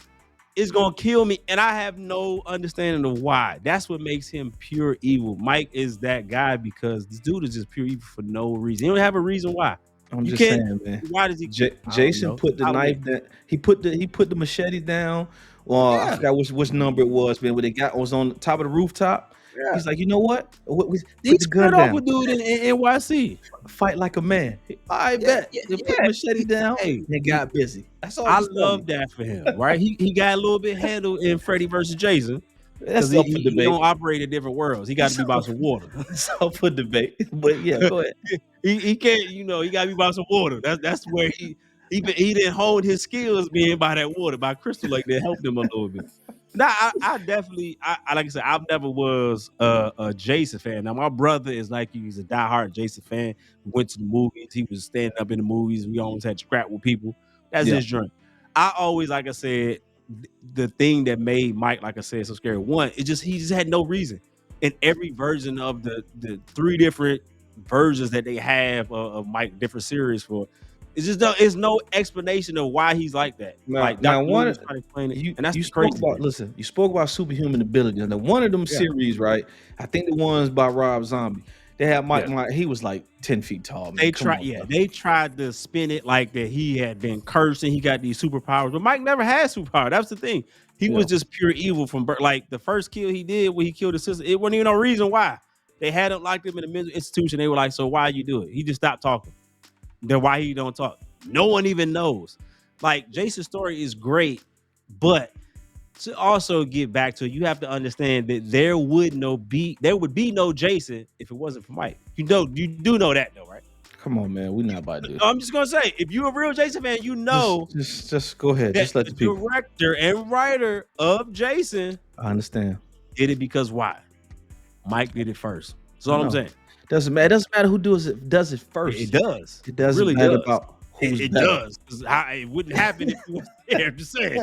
is gonna kill me and I have no understanding of why, that's what makes him pure evil. Mike is that guy because this dude is just pure evil for no reason. He don't have a reason why. I'm You just can't. saying, man. Why does he? I don't Jason know. put the Halloween. knife that he put the machete down. Well, I Yeah. forgot which number it was, man. When they was on the top of the rooftop, Yeah. He's like, you know what? He Put the gun squared off down. a dude in NYC. Fight like a man. I Yeah, bet. yeah, They put the yeah. machete down Hey, and got busy. That's all I'm I just telling love you. that for him, right? He got a little bit handled in Freddy versus Jason because That's up for he debate. don't operate in different worlds. He got to That's be up, about some water. that's up for debate. But yeah, go ahead. He can't, he got to be about some water. That's where he didn't hone his skills being by that water, by Crystal Lake that helped him a little bit. Now I definitely like I said, I never was a Jason fan. Now my brother is like you, he's a diehard Jason fan. We went to the movies, he was standing up in the movies. We always had to scrap with people. That's Yeah. his dream. I always, like I said, the thing that made Mike, like I said, so scary. One, he just had no reason. In every version of the three different versions that they have of Mike, different series for, it's no explanation of why he's like that. Now, Like now Dr. Doom one was trying to explain it, you and that's you the spoke crazy about thing. listen, you spoke about superhuman ability. And one of them Yeah, series, right? I think the ones by Rob Zombie. They had yeah. Mike. He was like 10 feet tall, man. Come on, bro. They tried to spin it like that he had been cursed and he got these superpowers, but Mike never had superpower. That's the thing. He Yeah. was just pure evil from birth. Like the first kill he did when he killed his sister, it wasn't even no reason why. They had him locked him in a mental institution. They were like, so why you do it? He just stopped talking. Then why he don't talk? No one even knows. Like Jason's story is great, but to also get back to it, you have to understand that there would be no Jason if it wasn't for Mike. You do know that though, right? Come on, man. We're not about to do. I'm just gonna say, if you're a real Jason fan, you know Just go ahead. that Just let the the people. director and writer of Jason I understand. did it because why? Mike did it first. That's I all I'm know. saying. Doesn't matter. It doesn't matter who does it It first. does. It doesn't really matter does. about who's It better. does. 'Cause it wouldn't happen if it was there. I'm just saying.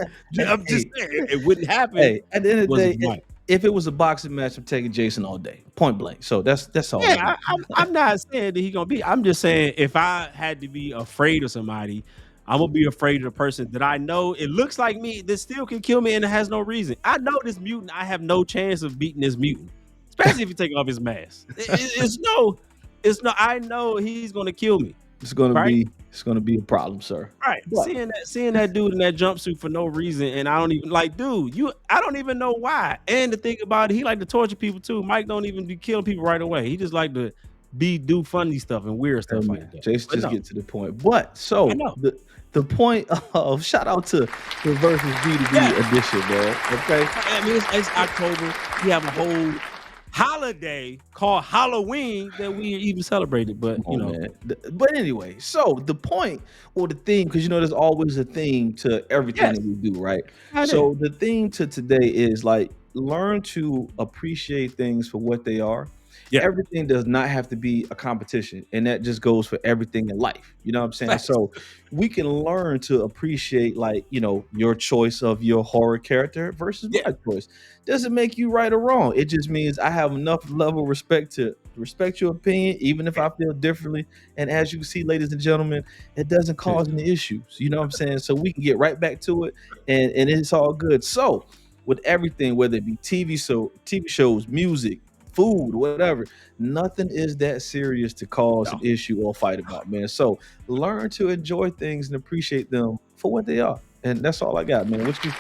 I'm just Hey, saying. It wouldn't happen hey, at the end if it of the wasn't day, for Mike. if it was a boxing match, I'm taking Jason all day, point blank. So that's all I Yeah, got. I'm not saying that he's gonna be. I'm just saying if I had to be afraid of somebody, I'm gonna be afraid of the person that I know it looks like me that still can kill me and it has no reason. I know this mutant. I have no chance of beating this mutant, especially if you take off his mask. It's no. I know he's gonna kill me. It's gonna Right? be a problem, sir. Right. But Seeing that dude in that jumpsuit for no reason, and I don't even like, dude. I don't even know why. And the thing about it, he like to torture people too. Mike don't even be killing people right away. He just like to do funny stuff and weird hey, stuff man, like that. Jason, But just no, get to the point. But I so know. the point of shout out to the versus B2B Yeah. edition, man. Okay. I mean, it's October. We have a whole holiday called Halloween that we even celebrated. But Come on, man. But anyway, so the point or the theme, because there's always a theme to everything yes, that we do, right? I did. So the theme to today is like learn to appreciate things for what they are. Yeah. Everything does not have to be a competition, and that just goes for everything in life. You know what I'm saying? Facts. So we can learn to appreciate, like, your choice of your horror character versus Yeah. my choice. Doesn't make you right or wrong. It just means I have enough level of respect to respect your opinion, even if I feel differently. And as you can see, ladies and gentlemen, it doesn't cause any issues. You know what I'm saying? So we can get right back to it, and it's all good. So with everything, whether it be TV shows, music, food, whatever, nothing is that serious to cause an No. issue or fight about, man. So learn to enjoy things and appreciate them for what they are. And that's all I got, man. That's it.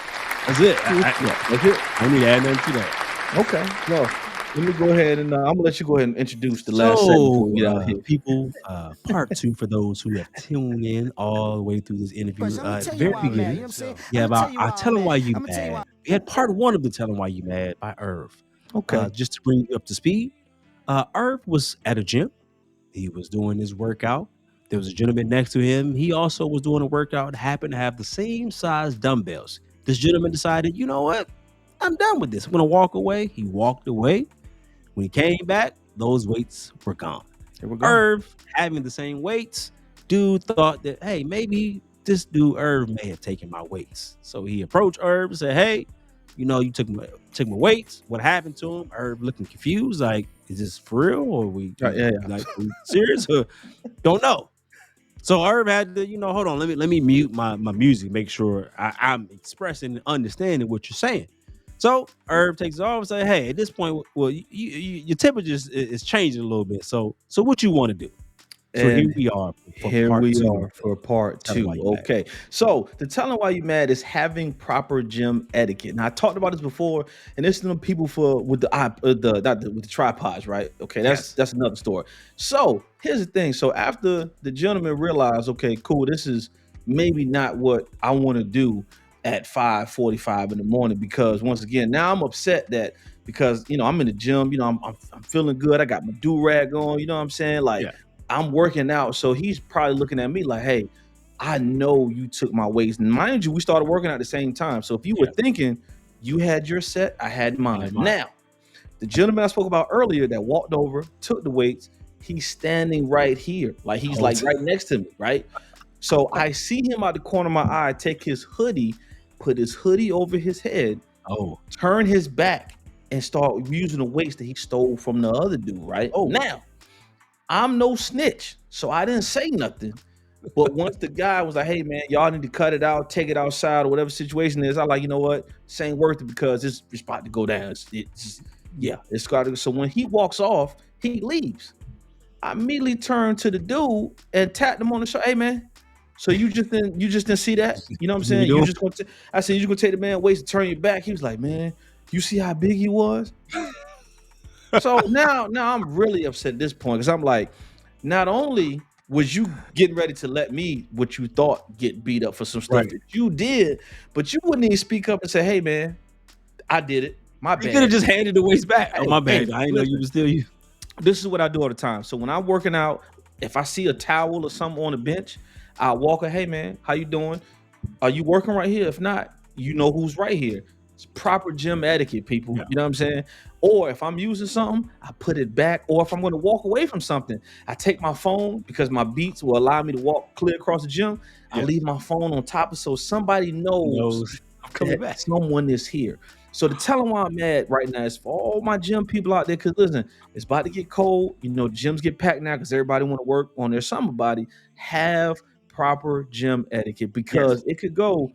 That's it. I don't need to add nothing to that. Okay. Well, let me go ahead and I'm gonna let you go ahead and introduce the last segment before we get out of here. People, part two for those who have tuned in all the way through this interview. First, I'ma At the tell you very why I'm mad. You know beginning, what I'm saying? yeah, I'ma tell about you why Tell I'm Them Why mad. You I'ma tell you why. Mad. We had part one of the Tell Them Why You Mad by Irv. Okay. Just to bring you up to speed, Irv was at a gym. He was doing his workout. There was a gentleman next to him. He also was doing a workout, happened to have the same size dumbbells. This gentleman decided, you know what? I'm done with this. I'm going to walk away. He walked away. When he came back, those weights were gone. Here we go. Irv having the same weights, dude thought that, hey, maybe this dude Irv may have taken my weights. So he approached Irv and said, hey, you took my weights. What happened to him? Irv looking confused, like, is this for real or Yeah. like we serious? Or, don't know. So Irv had to, hold on, let me mute my music, make sure I'm expressing and understanding what you're saying. So Irv takes it off and say, hey, at this point, well, your temperature is changing a little bit. So what you want to do? So here And we are for here part we two are of for part Tell 'em two. Why You Mad. Okay. So the telling why you mad is having proper gym etiquette. Now I talked about this before, and this is the people for with the not the, with the tripods, right? Okay, Yes. that's another story. So here's the thing. So after the gentleman realized, okay, cool, this is maybe not what I want to do at 5:45 in the morning, because once again, now I'm upset that because I'm in the gym, I'm feeling good. I got my do rag on, you know what I'm saying? Like Yeah. I'm working out. So he's probably looking at me like, hey, I know you took my weights. And mind you, we started working at the same time. So if you were Yeah. thinking you had your set, I had I mine. had mine. Now, the gentleman I spoke about earlier that walked over, took the weights, he's standing right here. Like The he's whole like time. right next to me, right? So I see him out the corner of my eye take his hoodie, put his hoodie over his head, Oh. turn his back, and start using the weights that he stole from the other dude, right? Oh. Now, I'm no snitch, so I didn't say nothing. But once the guy was like, "Hey man, y'all need to cut it out, take it outside, or whatever situation is," I like, you know what? This ain't worth it because it's about to go down. Yeah, it's got to. So when he walks off, he leaves. I immediately turned to the dude and tapped him on the shoulder. Hey man, so you just didn't see that? You know what I'm You saying? doing? I said you just gonna take the man waist and turn your back. He was like, man, you see how big he was? So now I'm really upset at this point because I'm like, not only was you getting ready to let me what you thought get beat up for some stuff Right. that you did, but you wouldn't even speak up and say, "Hey man, I did it. My You could have bad." just handed the weights back. Oh, Hey, my hey, bad. I didn't know you listen. was still you. This is what I do all the time. So when I'm working out, if I see a towel or something on the bench, I'll walk her, "Hey man, how you doing? Are you working right here? If not, you know who's right here." It's proper gym etiquette, people. Yeah. You know what I'm saying? Or if I'm using something, I put it back. Or if I'm going to walk away from something, I take my phone because my beats will allow me to walk clear across the gym. I leave Yes. my phone on top of so somebody knows Knows I'm coming that back. someone is here. So to tell them why I'm mad right now is for all my gym people out there. Because listen, it's about to get cold. Gyms get packed now because everybody want to work on their summer body. Have proper gym etiquette Yes. because it could go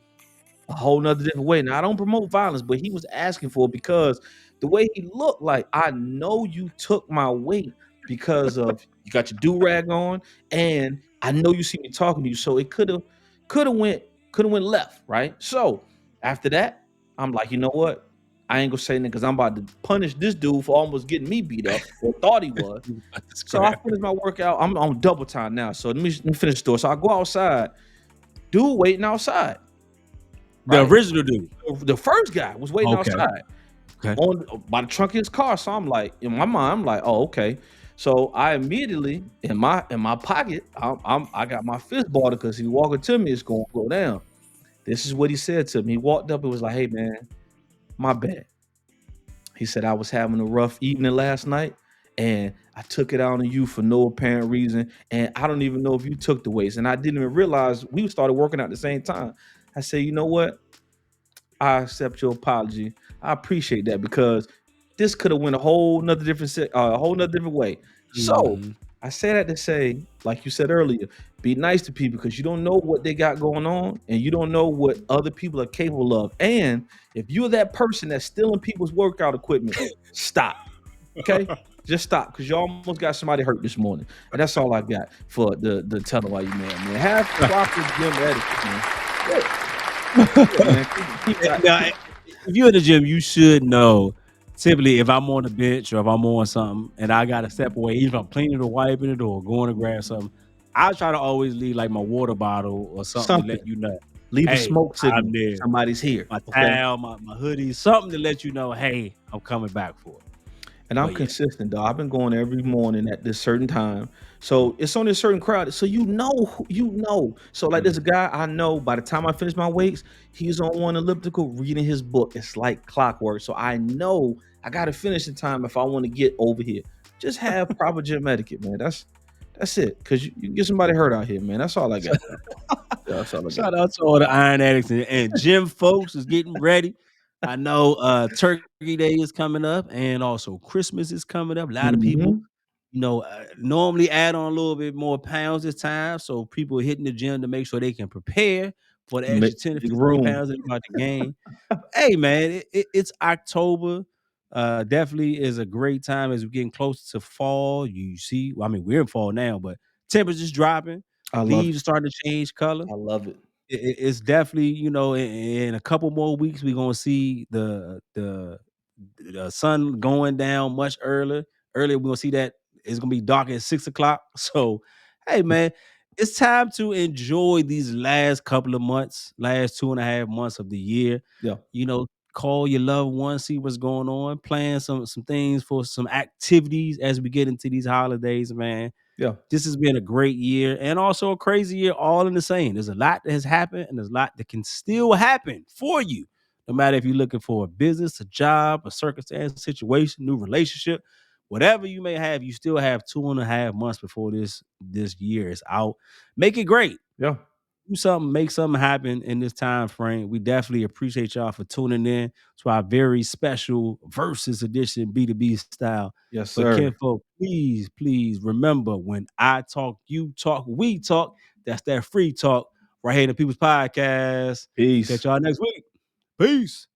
a whole nother different way. Now I don't promote violence, but he was asking for it because the way he looked, like I know you took my weight because of you got your do rag on, and I know you see me talking to you, so it could have went left, right? So after that, I'm like, you know what? I ain't gonna say anything because I'm about to punish this dude for almost getting me beat up or thought he was. The So I scrap. finished my workout. I'm on double time now. So let me finish the story. So I go outside, dude waiting outside, The right? original dude. The first guy was waiting Okay. outside Okay. on by the trunk of his car. So I'm like, in my mind, I'm like, oh, okay. So I immediately in my pocket, I got my fist balled because he walking to me, it's gonna go down. This is what he said to me. He walked up and was like, hey man, my bad. He said I was having a rough evening last night and I took it out on you for no apparent reason. And I don't even know if you took the weights. And I didn't even realize we started working out at the same time. I said, you know what? I accept your apology. I appreciate that because this could have went a whole nother a whole nother different way. So Mhm. I say that to say, like you said earlier, be nice to people because you don't know what they got going on and you don't know what other people are capable of. And if you're that person that's stealing people's workout equipment, stop. Okay? Just stop because you almost got somebody hurt this morning. And that's all I got for the telling why you mad, man. Have proper gym etiquette, man. Yeah, man. Now, if you're in the gym, you should know. Typically, if I'm on the bench or if I'm on something and I gotta step away, even if I'm cleaning or wiping it or going to grab something, I try to always leave like my water bottle or something to let Something. you know, Leave a hey, smoke I'm signal. there. Somebody's here. My Okay. towel, my hoodie, something to let you know, hey, I'm coming back for it. And I'm But yeah, consistent, though. I've been going every morning at this certain time. So it's on this certain crowd. So you know. So like there's a mhm. guy I know by the time I finish my weights, he's on one elliptical reading his book. It's like clockwork. So I know I gotta finish in time if I want to get over here. Just have proper gym etiquette, man. That's it. Cause you get somebody hurt out here, man. That's all I got. Yeah, that's all I got. Shout out to all the iron addicts and gym folks is getting ready. I know Turkey Day is coming up and also Christmas is coming up. A lot of people, Hmm. normally add on a little bit more pounds this time. So people are hitting the gym to make sure they can prepare for the Make extra 10 to make 15 room. pounds that they're about to gain. Hey man, it's October. Definitely is a great time as we're getting closer to fall. You see, well, I mean, we're in fall now, but temperatures dropping, I love leaves are starting to change color. it. I love it. It's definitely, in a couple more weeks, we're gonna see the sun going down much earlier. Earlier, we're gonna see that it's gonna be dark at 6 o'clock. So, hey man, it's time to enjoy these last couple of months, last 2.5 months of the year. Yeah. You know, call your loved ones, see what's going on, plan some things for some activities as we get into these holidays, man. Yeah. This has been a great year and also a crazy year, all in the same. There's a lot that has happened, and there's a lot that can still happen for you. No matter if you're looking for a business, a job, a circumstance, a situation, new relationship, whatever you may have, you still have 2.5 months before this year is out. Make it great. Yeah. Do something, make something happen in this time frame. We definitely appreciate y'all for tuning in to our very special versus edition B2B style. Yes, But sir. Kinfolk, please, please remember, when I talk, you talk, we talk. That's that free talk right here in the People's Podcast. Peace. Catch y'all next week. Peace.